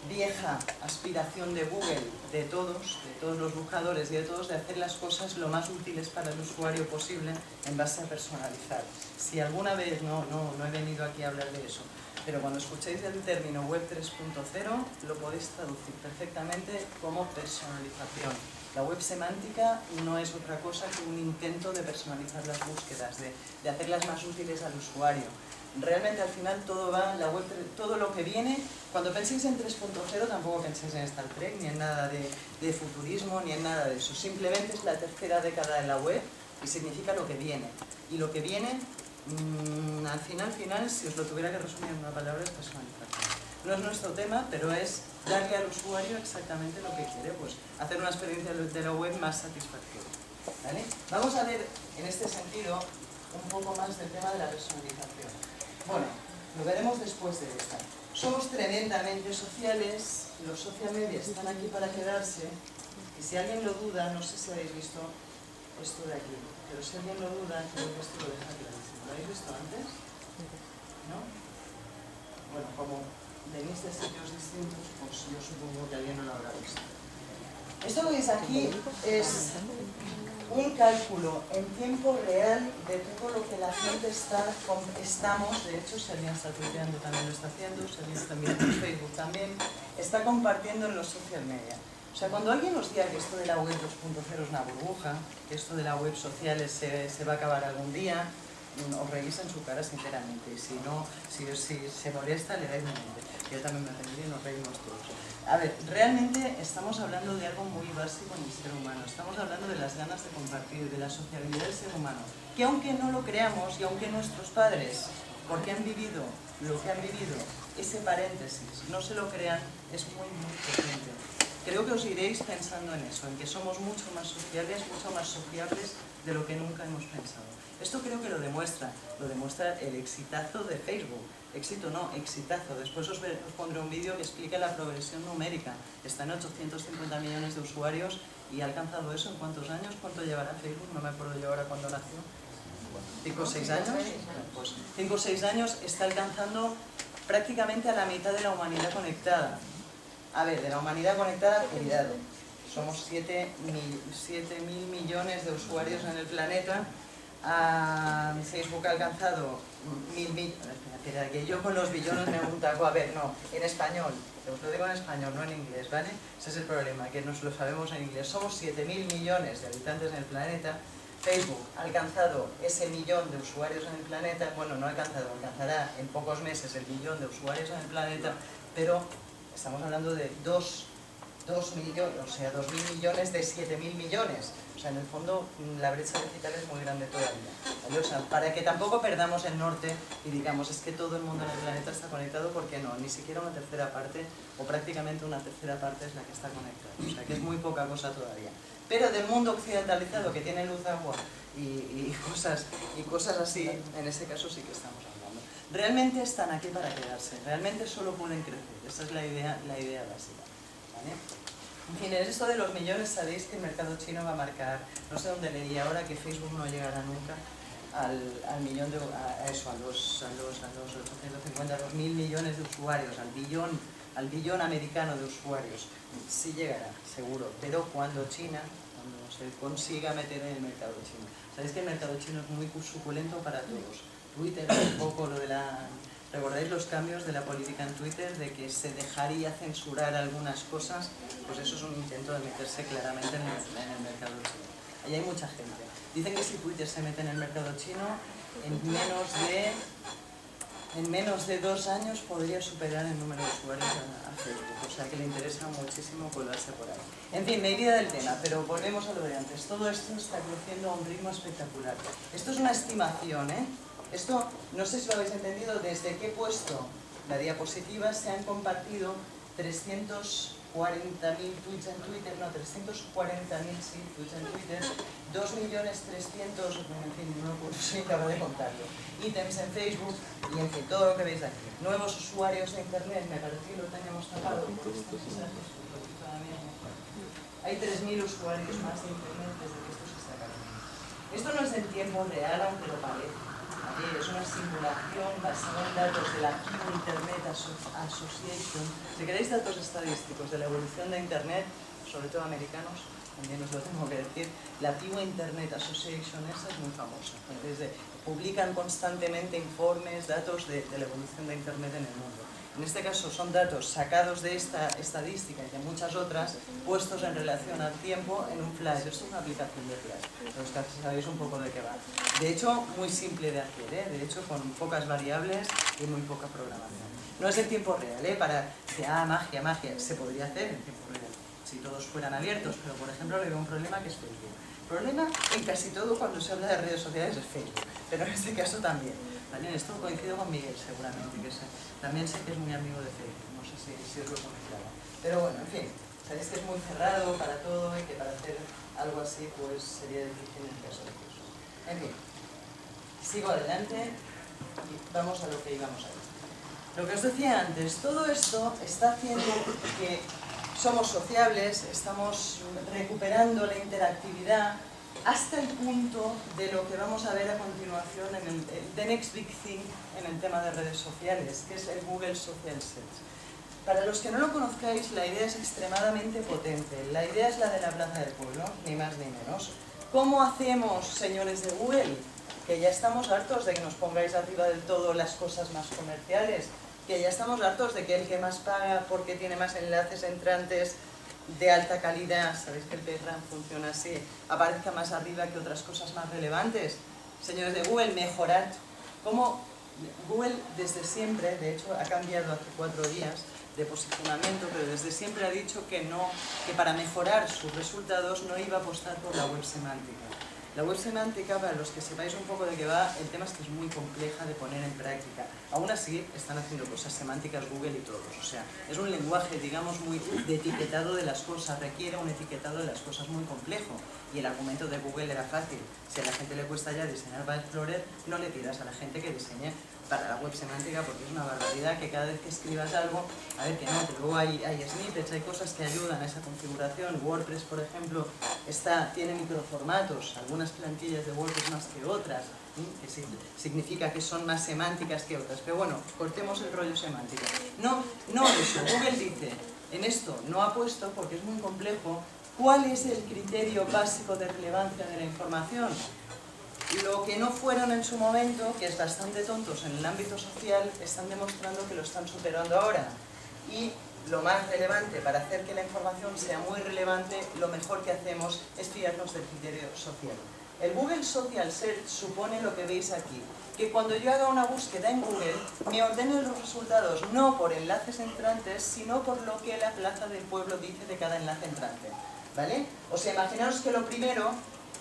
vieja aspiración de Google, de todos los buscadores y de todos, de hacer las cosas lo más útiles para el usuario posible en base a personalizar. Si alguna vez, no he venido aquí a hablar de eso, pero cuando escuchéis el término Web 3.0 lo podéis traducir perfectamente como personalización. La web semántica no es otra cosa que un intento de personalizar las búsquedas, de hacerlas más útiles al usuario. Realmente al final todo va, la web, todo lo que viene, cuando penséis en 3.0 tampoco penséis en Star Trek, ni en nada de futurismo, ni en nada de eso. Simplemente es la tercera década de la web y significa lo que viene. Y lo que viene, al final, si os lo tuviera que resumir en una palabra, es personalización. No es nuestro tema, pero es darle al usuario exactamente lo que quiere, pues hacer una experiencia de la web más satisfactoria. ¿Vale? Vamos a ver en este sentido un poco más del tema de la personalización. Bueno, lo veremos después de esta. Somos tremendamente sociales, los social media están aquí para quedarse, y si alguien lo duda, no sé si habéis visto esto de aquí, pero si alguien lo duda, creo que esto lo deja clarísimo. ¿Lo habéis visto antes? ¿No? Bueno, como venís de sitios distintos, pues yo supongo que alguien no lo habrá visto. Esto que veis aquí es un cálculo en tiempo real de todo lo que la gente estamos, de hecho, si alguien está tuiteando también lo está haciendo, si alguien está mirando en Facebook también, está compartiendo en los social media. O sea, cuando alguien os diga que esto de la web 2.0 es una burbuja, que esto de la web sociales se va a acabar algún día, os reís en su cara sinceramente, y si no, si se molesta le dais un nombre. Yo también me atendí y nos reímos todos. A ver, realmente estamos hablando de algo muy básico en el ser humano, estamos hablando de las ganas de compartir, de la sociabilidad del ser humano, que aunque no lo creamos y aunque nuestros padres, porque han vivido lo que han vivido, ese paréntesis, no se lo crean, es muy potente. Creo que os iréis pensando en eso, en que somos mucho más sociales, mucho más sociables de lo que nunca hemos pensado. Esto creo que lo demuestra el exitazo de Facebook. Éxito no, exitazo. Después os pondré un vídeo que explica la progresión numérica. Está en 850 millones de usuarios y ha alcanzado eso en ¿cuántos años? ¿Cuánto llevará Facebook? No me acuerdo yo ahora cuándo nació. ¿5 o 6 años? Pues 5 o 6 años está alcanzando prácticamente a la mitad de la humanidad conectada. A ver, de la humanidad conectada, cuidado. Somos 7.000 millones de usuarios en el planeta. Facebook ha alcanzado 1.000 millones. Espera, que yo con los billones me un taco. A ver, no, en español. Os lo digo en español, no en inglés, ¿vale? Ese es el problema, que nos lo sabemos en inglés. Somos 7.000 millones de habitantes en el planeta. Facebook ha alcanzado ese millón de usuarios en el planeta. Bueno, no ha alcanzado, alcanzará en pocos meses el millón de usuarios en el planeta, pero estamos hablando de 2 millones, o sea, 2.000 millones de 7.000 millones. O sea, en el fondo la brecha digital es muy grande todavía, ¿vale? O sea, para que tampoco perdamos el norte y digamos, es que todo el mundo en el planeta está conectado, porque no, ni siquiera una tercera parte, o prácticamente una tercera parte es la que está conectada. O sea, que es muy poca cosa todavía. Pero del mundo occidentalizado, que tiene luz, agua y cosas así, en ese caso sí que estamos hablando. Realmente están aquí para quedarse, realmente solo pueden crecer. Esa es la idea básica, ¿vale? En fin, en esto de los millones sabéis que el mercado chino va a marcar, no sé dónde leí ahora, que Facebook no llegará nunca al millón de, a los 850, a los 1.000 millones de usuarios, al billón americano de usuarios. Sí llegará, seguro, pero cuando se consiga meter en el mercado chino. Sabéis que el mercado chino es muy suculento para todos. Twitter, un poco lo de la... ¿Recordáis los cambios de la política en Twitter, de que se dejaría censurar algunas cosas? Pues eso es un intento de meterse claramente en el mercado chino. Ahí hay mucha gente. Dicen que si Twitter se mete en el mercado chino, en menos de en menos de 2 años podría superar el número de usuarios a Facebook, o sea que le interesa muchísimo colarse por ahí. En fin, me iría del tema, pero volvemos a lo de antes. Todo esto está creciendo a un ritmo espectacular. Esto es una estimación, ¿eh? Esto, no sé si lo habéis entendido, desde que he puesto la diapositiva se han compartido 340.000 tweets en Twitter, no, 340.000 sí, tweets en Twitter, 2.300.000, en fin, no soy capaz de contarlo, ítems en Facebook y en fin, todo lo que veis aquí. Nuevos usuarios de Internet, me parece que lo teníamos tapado. Hay 3.000 usuarios más de Internet desde que esto se sacaron. Esto no es en tiempo real, aunque lo parezca. Es una simulación basada en datos de la Pew Internet Association. Si queréis datos estadísticos de la evolución de Internet, sobre todo americanos, también os lo tengo que decir, la Pew Internet Association esa es muy famosa. Publican constantemente informes, datos de la evolución de Internet en el mundo. En este caso son datos sacados de esta estadística y de muchas otras, puestos en relación al tiempo en un Flash. Esto es una aplicación de Flash, los que sabéis un poco de qué va. De hecho, muy simple de hacer, ¿eh? De hecho, con pocas variables y muy poca programación. No es en tiempo real, ¿eh? Para que, magia, se podría hacer en tiempo real, si todos fueran abiertos, pero por ejemplo le veo un problema que es Facebook. Problema en casi todo cuando se habla de redes sociales es Facebook, pero en este caso también. ¿Vale? En esto coincido con Miguel seguramente, que también sé que es muy amigo de Facebook, no sé si os lo comentaba. Pero bueno, en fin, sabéis que es muy cerrado para todo y que para hacer algo así pues sería difícil en el caso de cursos. En fin, sigo adelante y vamos a lo que íbamos a ver. Lo que os decía antes, todo esto está haciendo que somos sociables, estamos recuperando la interactividad hasta el punto de lo que vamos a ver a continuación en el The Next Big Thing en el tema de redes sociales, que es el Google Social Search. Para los que no lo conozcáis, la idea es extremadamente potente. La idea es la de la plaza del pueblo, ni más ni menos. ¿Cómo hacemos, señores de Google? Que ya estamos hartos de que nos pongáis arriba del todo las cosas más comerciales, que ya estamos hartos de que el que más paga porque tiene más enlaces entrantes de alta calidad, sabéis que el PageRank funciona así, aparezca más arriba que otras cosas más relevantes. Señores de Google, mejorad. Como Google desde siempre, de hecho ha cambiado hace 4 días de posicionamiento, pero desde siempre ha dicho que para mejorar sus resultados no iba a apostar por la web semántica. La web semántica, para los que sepáis un poco de qué va, el tema es que es muy compleja de poner en práctica. Aún así, están haciendo cosas semánticas Google y todos. O sea, es un lenguaje, digamos, muy de etiquetado de las cosas, requiere un etiquetado de las cosas muy complejo. Y el argumento de Google era fácil. Si a la gente le cuesta ya diseñar para Explorer, no le pidas a la gente que diseñe para la web semántica, porque es una barbaridad que cada vez que escribas algo, a ver que no, que luego hay snippets, hay cosas que ayudan a esa configuración. WordPress, por ejemplo, tiene microformatos, algunas plantillas de WordPress más que otras, que significa que son más semánticas que otras, pero bueno, cortemos el rollo semántico. No eso, Google dice, en esto no ha puesto, porque es muy complejo, ¿cuál es el criterio básico de relevancia de la información? Lo que no fueron en su momento, que es bastante tontos en el ámbito social, están demostrando que lo están superando ahora. Y lo más relevante, para hacer que la información sea muy relevante, lo mejor que hacemos es fiarnos del criterio social. El Google Social Search supone lo que veis aquí, que cuando yo haga una búsqueda en Google, me ordene los resultados no por enlaces entrantes, sino por lo que la plaza del pueblo dice de cada enlace entrante. ¿Vale? O sea, imaginaos que lo primero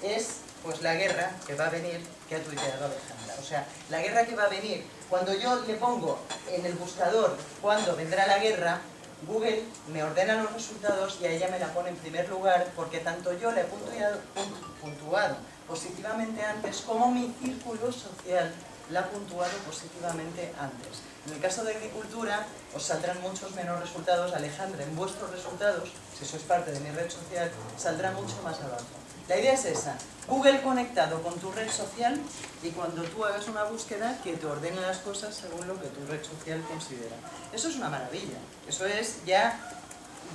es pues la guerra que va a venir, que ha tuiteado Alejandra. O sea, la guerra que va a venir, cuando yo le pongo en el buscador cuándo vendrá la guerra, Google me ordena los resultados y a ella me la pone en primer lugar, porque tanto yo le he puntuado positivamente antes, como mi círculo social la ha puntuado positivamente antes. En el caso de agricultura, os saldrán muchos menos resultados. Alejandra, en vuestros resultados, si sois parte de mi red social, saldrá mucho más abajo. La idea es esa, Google conectado con tu red social y cuando tú hagas una búsqueda que te ordene las cosas según lo que tu red social considera. Eso es una maravilla, eso es ya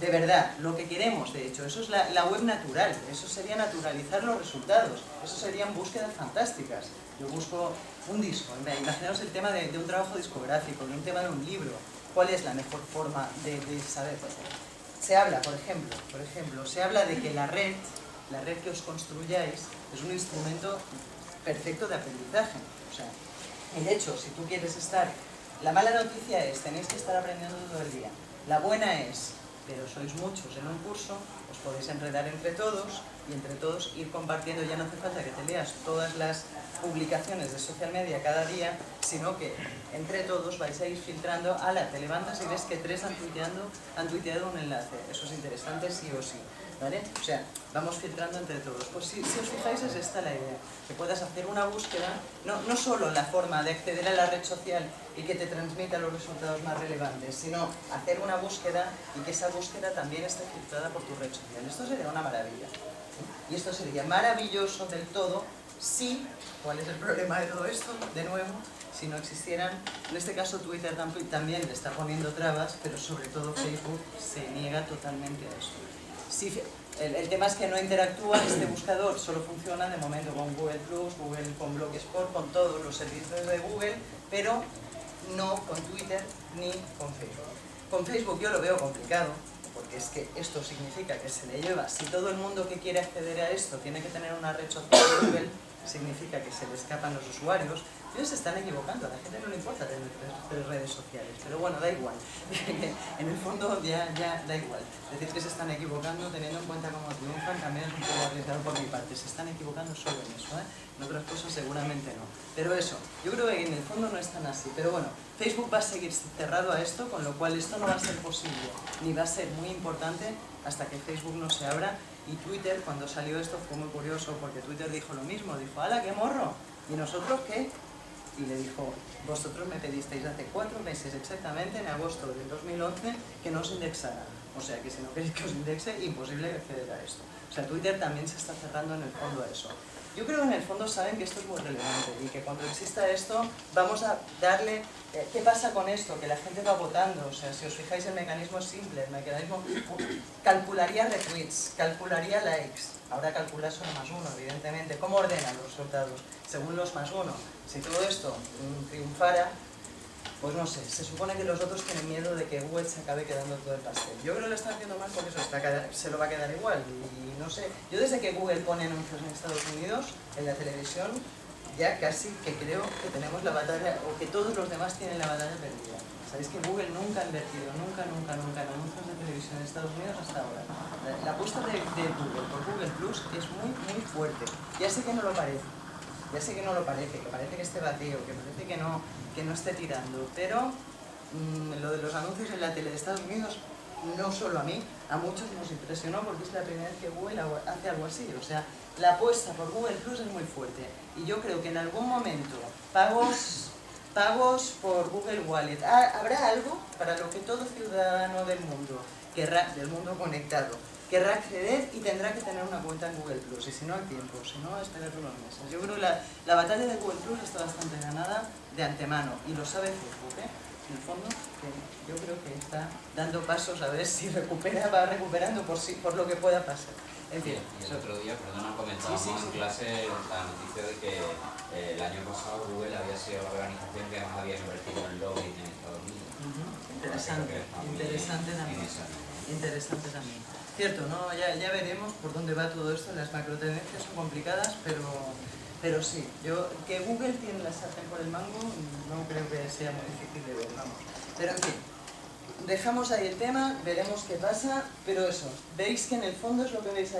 de verdad lo que queremos, de hecho, eso es la web natural, eso sería naturalizar los resultados, eso serían búsquedas fantásticas. Yo busco un disco, imaginaos el tema de un trabajo discográfico, de un tema de un libro, ¿cuál es la mejor forma de saber? Se habla, por ejemplo, se habla de que la red que os construyáis es un instrumento perfecto de aprendizaje. O sea, el hecho, si tú quieres estar La mala noticia es, tenéis que estar aprendiendo todo el día. La buena es, pero sois muchos en un curso, os podéis enredar entre todos y entre todos ir compartiendo. Ya no hace falta que te leas todas las publicaciones de social media cada día, sino que entre todos vais a ir filtrando. Ala, te levantas y ves que 3 han tuiteado un enlace. Eso es interesante sí o sí, ¿vale? O sea, vamos filtrando entre todos. Pues si os fijáis, es esta la idea, que puedas hacer una búsqueda, no solo la forma de acceder a la red social y que te transmita los resultados más relevantes, sino hacer una búsqueda y que esa búsqueda también esté filtrada por tu red social. Esto sería una maravilla. Y esto sería maravilloso del todo si, ¿cuál es el problema de todo esto? De nuevo, si no existieran, en este caso Twitter también le está poniendo trabas, pero sobre todo Facebook se niega totalmente a esto. Si, el tema es que no interactúa, este buscador solo funciona de momento con Google+, Google con Blogspot, con todos los servicios de Google, pero no con Twitter ni con Facebook. Con Facebook yo lo veo complicado, porque es que esto significa que se le lleva, si todo el mundo que quiere acceder a esto tiene que tener una red social de Google, significa que se le escapan los usuarios. Ellos se están equivocando, a la gente no le importa tener 3 redes sociales, pero bueno, da igual. En el fondo ya da igual. Decir que se están equivocando teniendo en cuenta cómo triunfan también es un poco arriesgado por mi parte. Se están equivocando solo en eso, ¿eh? En otras cosas seguramente no. Pero eso, yo creo que en el fondo no es tan así. Pero bueno, Facebook va a seguir cerrado a esto, con lo cual esto no va a ser posible, ni va a ser muy importante hasta que Facebook no se abra. Y Twitter, cuando salió esto, fue muy curioso, porque Twitter dijo lo mismo, dijo, ¡hala, qué morro! ¿Y nosotros qué? Y le dijo, vosotros me pedisteis hace 4 meses exactamente, en agosto del 2011, que no os indexara. O sea, que si no queréis que os indexe, imposible acceder a esto. O sea, Twitter también se está cerrando en el fondo a eso. Yo creo que en el fondo saben que esto es muy relevante y que cuando exista esto vamos a darle... ¿Qué pasa con esto? Que la gente va votando. O sea, si os fijáis, el mecanismo es simple. El mecanismo calcularía retweets, calcularía likes. Ahora calcula solo +1, evidentemente. ¿Cómo ordenan los resultados? Según los +1. Si todo esto triunfara, pues no sé, se supone que los otros tienen miedo de que Google se acabe quedando todo el pastel. Yo creo que lo están haciendo mal porque eso se lo va a quedar igual. Y no sé, yo desde que Google pone anuncios en Estados Unidos, en la televisión, ya casi que creo que tenemos la batalla, o que todos los demás tienen la batalla perdida. Sabéis que Google nunca ha invertido, nunca en anuncios de televisión en Estados Unidos hasta ahora. La apuesta de Google por Google Plus es muy, muy fuerte. Ya sé que no lo parece. Ya sé que no lo parece, que parece que esté vacío, que parece que no esté tirando, pero lo de los anuncios en la tele de Estados Unidos, no solo a mí, a muchos nos impresionó porque es la primera vez que Google hace algo así. O sea, la apuesta por Google Plus es muy fuerte y yo creo que en algún momento pagos por Google Wallet, habrá algo para lo que todo ciudadano del mundo conectado querrá acceder y tendrá que tener una cuenta en Google Plus, y si no al tiempo, si no a esperar unos meses. Yo creo que la batalla de Google Plus está bastante ganada de antemano y lo sabe Facebook, ¿eh? En el fondo, que yo creo que está dando pasos a ver si va recuperando por lo que pueda pasar. En fin. Y el otro día, perdona, comentábamos en clase la noticia de que el año pasado Google había sido la organización que más había invertido en lobbying en Estados Unidos. Interesante también. Cierto, ¿no? Ya veremos por dónde va todo esto. Las macrotendencias son complicadas, pero sí. Que Google tiene la sartén por el mango, no creo que sea muy difícil de ver, vamos. Pero en fin, dejamos ahí el tema, veremos qué pasa, pero eso, veis que en el fondo es lo que veis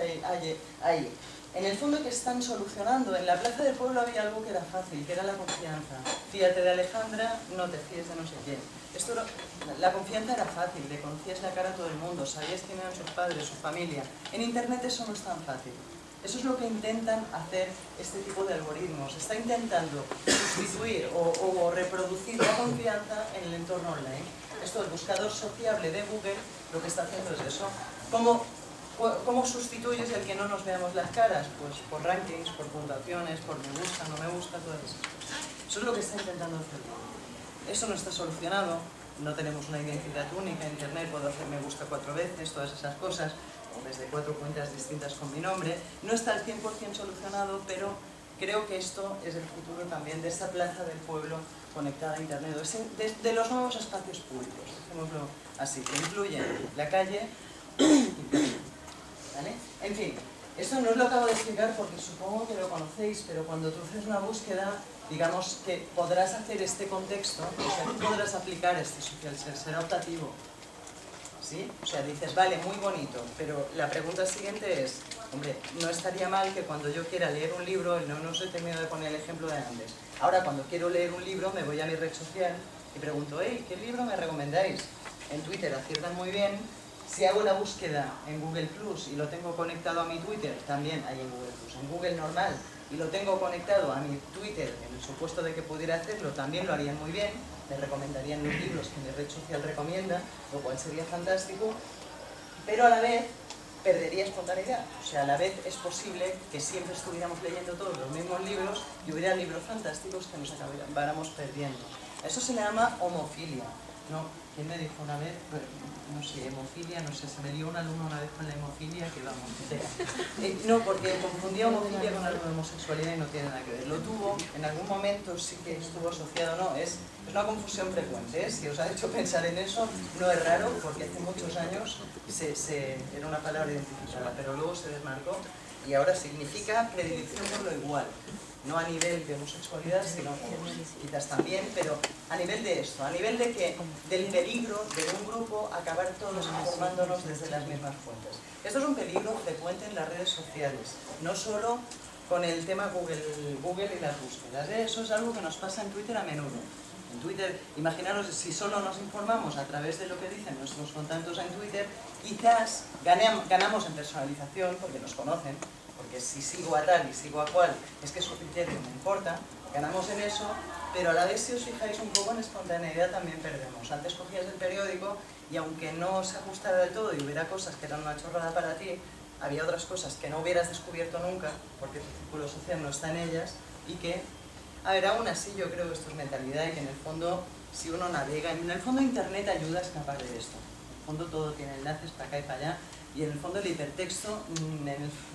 ahí. En el fondo que están solucionando, en la Plaza del Pueblo había algo que era fácil, que era la confianza. Fíate de Alejandra, no te fíes de no sé quién. La confianza era fácil, le conocías la cara a todo el mundo, sabías quién eran sus padres, su familia. En Internet eso no es tan fácil. Eso es lo que intentan hacer este tipo de algoritmos. Está intentando sustituir o reproducir la confianza en el entorno online. Esto, el buscador sociable de Google, lo que está haciendo es eso. ¿Cómo sustituyes el que no nos veamos las caras? Pues por rankings, por puntuaciones, por me gusta, no me gusta, todas esas cosas. Eso es lo que está intentando hacer. Eso no está solucionado, no tenemos una identidad única en Internet, puedo hacer me gusta 4 veces, todas esas cosas, o desde 4 cuentas distintas con mi nombre. No está al 100% solucionado, pero creo que esto es el futuro también de esta plaza del pueblo conectada a Internet, de los nuevos espacios públicos, dejémoslo así, que incluyen la calle, ¿vale? En fin, Esto no os lo acabo de explicar porque supongo que lo conocéis, pero cuando tú haces una búsqueda, digamos que podrás hacer este contexto, o sea, tú podrás aplicar este social ser, será optativo. ¿Sí? O sea, dices, vale, muy bonito, pero la pregunta siguiente es, hombre, no estaría mal que cuando yo quiera leer un libro, no os he terminado de poner el ejemplo de antes, ahora cuando quiero leer un libro me voy a mi red social y pregunto, hey, ¿qué libro me recomendáis? En Twitter aciertan muy bien. Si hago la búsqueda en Google Plus y lo tengo conectado a mi Twitter, también hay en Google Plus. En Google normal y lo tengo conectado a mi Twitter, en el supuesto de que pudiera hacerlo, también lo harían muy bien. Me recomendarían los libros que mi red social recomienda, lo cual sería fantástico, pero a la vez perdería espontaneidad. O sea, a la vez es posible que siempre estuviéramos leyendo todos los mismos libros y hubiera libros fantásticos que nos acabáramos perdiendo. Eso se le llama homofilia. No, ¿quién me dijo una vez? No sé, hemofilia, no sé, se me dio un alumno una vez con la hemofilia que vamos, no, porque confundía homofilia con algo de homosexualidad y no tiene nada que ver. Lo tuvo, en algún momento sí que estuvo asociado, no, es una confusión frecuente, ¿eh? Si os ha hecho pensar en eso, no es raro, porque hace muchos años era una palabra identificada, pero luego se desmarcó y ahora significa predilección por lo igual. No a nivel de homosexualidad, sino quizás también, pero a nivel de esto, a nivel de que del peligro de un grupo acabar todos informándonos desde las mismas fuentes. Esto es un peligro frecuente en las redes sociales, no solo con el tema Google y las búsquedas, ¿eh? Eso es algo que nos pasa en Twitter a menudo. En Twitter, imaginaros, si solo nos informamos a través de lo que dicen nuestros contactos en Twitter, quizás ganamos en personalización, porque nos conocen, porque si sigo a tal y sigo a cual, es que su criterio me importa, ganamos en eso, pero a la vez si os fijáis un poco en espontaneidad también perdemos. Antes cogías el periódico y aunque no se ajustara del todo y hubiera cosas que eran una chorrada para ti, había otras cosas que no hubieras descubierto nunca, porque tu círculo social no está en ellas, y que, a ver, aún así yo creo que esto es mentalidad y que en el fondo, si uno navega, en el fondo Internet ayuda a escapar de esto. En el fondo todo tiene enlaces para acá y para allá, y en el fondo el hipertexto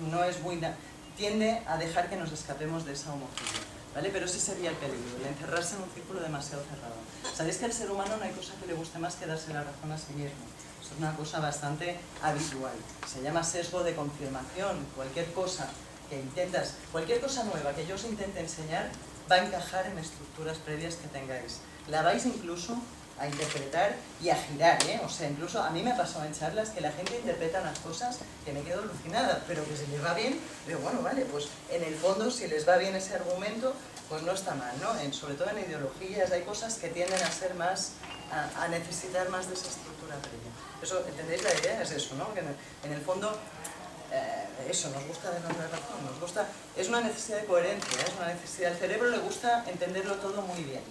no es muy... tiende a dejar que nos escapemos de esa homofilia, ¿vale? Pero ese sería el peligro, el encerrarse en un círculo demasiado cerrado. Sabéis que al ser humano no hay cosa que le guste más que darse la razón a sí mismo. Eso es una cosa bastante habitual. Se llama sesgo de confirmación. Cualquier cosa que intentas, cualquier cosa nueva que yo os intente enseñar va a encajar en estructuras previas que tengáis. La vais incluso a interpretar y a girar, ¿eh? O sea, incluso a mí me ha pasado en charlas que la gente interpreta unas cosas que me quedo alucinada, pero que si les va bien, digo, bueno, vale, pues en el fondo si les va bien ese argumento, pues no está mal, ¿no? Sobre todo en ideologías hay cosas que tienden a ser más, a necesitar más de esa estructura previa. Eso, ¿entendéis la idea? Es eso, ¿no? Que en el fondo, eso, nos gusta darnos la razón, nos gusta, es una necesidad de coherencia, es una necesidad, al cerebro le gusta entenderlo todo muy bien.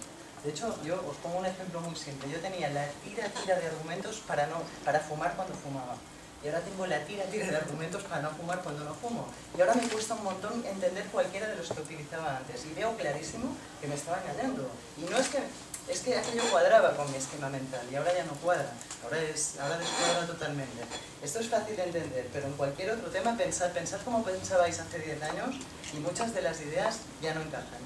De hecho, yo os pongo un ejemplo muy simple. Yo tenía la tira de argumentos para fumar cuando fumaba. Y ahora tengo la tira de argumentos para no fumar cuando no fumo. Y ahora me cuesta un montón entender cualquiera de los que utilizaba antes. Y veo clarísimo que me estaba engañando. Y no es que aquello cuadraba con mi esquema mental y ahora ya no cuadra. Ahora descuadra totalmente. Esto es fácil de entender, pero en cualquier otro tema pensad como pensabais hace 10 años y muchas de las ideas ya no encajan.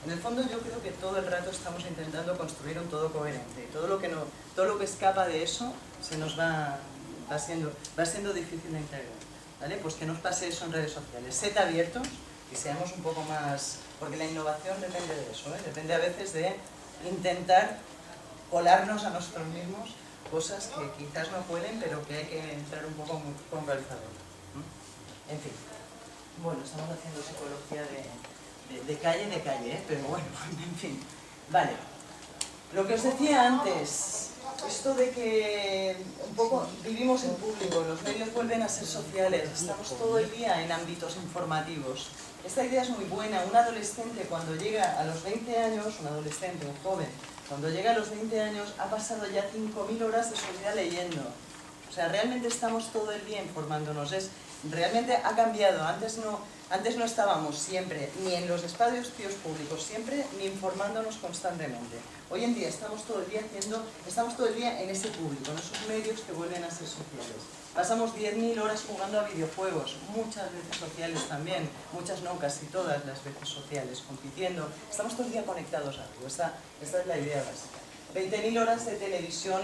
En el fondo yo creo que todo el rato estamos intentando construir un todo coherente y todo lo que escapa de eso se nos va siendo difícil de integrar, ¿vale? Pues que nos pase eso en redes sociales. Sed abiertos y seamos un poco más... Porque la innovación depende de eso, ¿eh? Depende a veces de intentar colarnos a nosotros mismos cosas que quizás no pueden, pero que hay que entrar un poco con calzador. En fin, bueno, estamos haciendo psicología de calle, ¿eh? Pero bueno, en fin. Vale, lo que os decía antes, esto de que un poco vivimos en público, los medios vuelven a ser sociales, estamos todo el día en ámbitos informativos. Esta idea es muy buena. Un adolescente cuando llega a los 20 años, un adolescente, un joven, cuando llega a los 20 años ha pasado ya 5.000 horas de su vida leyendo. O sea, realmente estamos todo el día informándonos. Realmente ha cambiado. Antes no estábamos siempre, ni en los espacios públicos siempre, ni informándonos constantemente. Hoy en día estamos todo el día en ese público, en esos medios que vuelven a ser sociales. Pasamos 10.000 horas jugando a videojuegos, muchas veces sociales también, muchas no, casi todas las veces sociales, compitiendo. Estamos todo el día conectados a algo, esta es la idea básica. 20.000 horas de televisión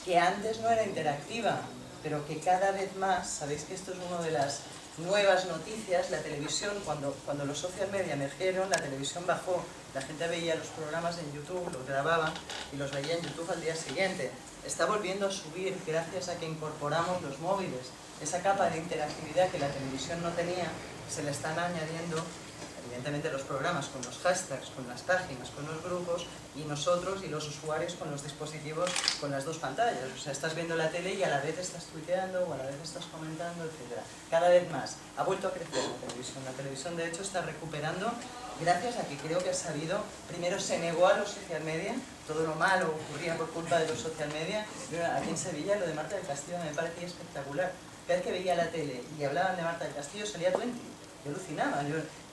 que antes no era interactiva, pero que cada vez más, sabéis que esto es una de las nuevas noticias, la televisión, cuando los social media emergieron, la televisión bajó, la gente veía los programas en YouTube, los grababan y los veía en YouTube al día siguiente. Está volviendo a subir gracias a que incorporamos los móviles. Esa capa de interactividad que la televisión no tenía, se le están añadiendo evidentemente los programas con los hashtags, con las páginas, con los grupos, y nosotros y los usuarios con los dispositivos con las dos pantallas. O sea, estás viendo la tele y a la vez estás tuiteando o a la vez estás comentando, etc. Cada vez más. Ha vuelto a crecer la televisión. La televisión, de hecho, está recuperando gracias a que creo que ha sabido, primero se negó a los social media, todo lo malo ocurría por culpa de los social media. Aquí en Sevilla lo de Marta del Castillo me parecía espectacular. Cada vez que veía la tele y hablaban de Marta del Castillo salía Twenty. Yo alucinaba.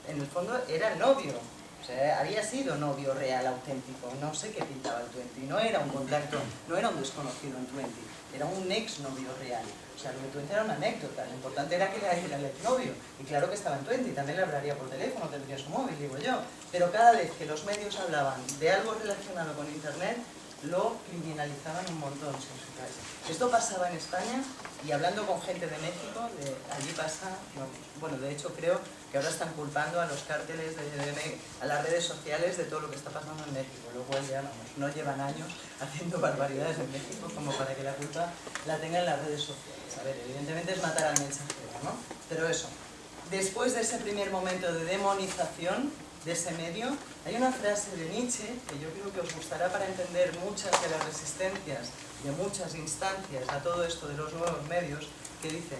En el fondo era el novio, o sea, había sido novio real, auténtico, no sé qué pintaba el Twenty, no era un contacto, no era un desconocido en Twenty, era un ex novio real, o sea, lo de Twenty era una anécdota, lo importante era que era el exnovio, y claro que estaba en Twenty, también le hablaría por teléfono, tendría su móvil, digo yo, pero cada vez que los medios hablaban de algo relacionado con internet, lo criminalizaban un montón. Esto pasaba en España, y hablando con gente de México, allí pasa, bueno, de hecho creo que ahora están culpando a los cárteles, a las redes sociales de todo lo que está pasando en México, lo cual ya no llevan años haciendo barbaridades en México como para que la culpa la tengan las redes sociales. A ver, evidentemente es matar al mensajero, ¿no? Pero eso, después de ese primer momento de demonización de ese medio, hay una frase de Nietzsche que yo creo que os gustará para entender muchas de las resistencias de muchas instancias a todo esto de los nuevos medios, que dice: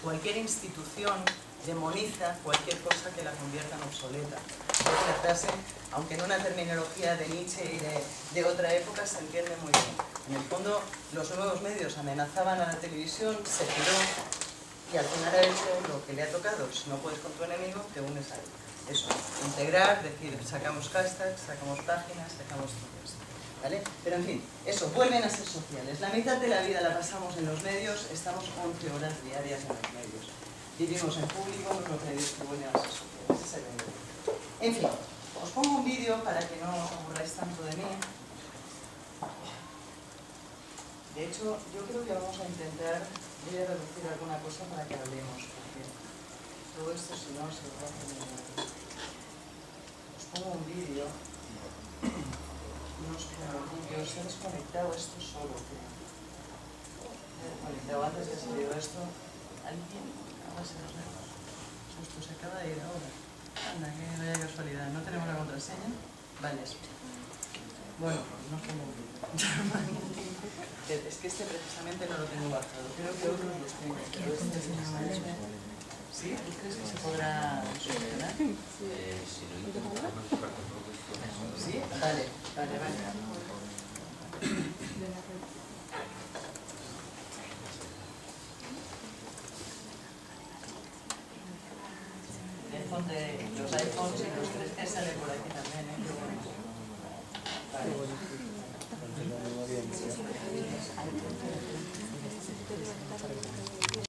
cualquier institución demoniza cualquier cosa que la convierta en obsoleta. Esta frase, aunque en una terminología de Nietzsche y de otra época, se entiende muy bien. En el fondo, los nuevos medios amenazaban a la televisión, se tiró, y al final ha hecho lo que le ha tocado. Si no puedes con tu enemigo, te unes a él. Eso, integrar, decir, sacamos hashtags, sacamos páginas, sacamos todo esto, ¿vale? Pero en fin, eso, vuelven a ser sociales. La mitad de la vida la pasamos en los medios, estamos 11 horas diarias en los medios. Vivimos en público, en los medios que vuelven a ser sociales. Ese es el medio. En fin, os pongo un vídeo para que no os aburráis tanto de mí. De hecho, yo creo que vamos a intentar, voy a reducir alguna cosa para que hablemos, porque todo esto, si no, se va a hacer muy largo. Os pongo un vídeo, unos minutitos, se ha desconectado esto solo, creo. Se ha desconectado antes de salir esto. ¿Alguien? Ahora se nos ve. Justo se acaba de ir ahora. Anda, que vaya casualidad. ¿No tenemos la contraseña? Vale. Bueno, no pongo un vídeo. Es que este precisamente no lo tengo bajado. Creo que otros los tengo. ¿Sí? ¿Tú crees que se podrá solucionar? Si lo intentamos, ¿Sí? Vale. El iPhone de los iPhones y los 3G sale por aquí también, ¿eh? Qué bueno. Vale.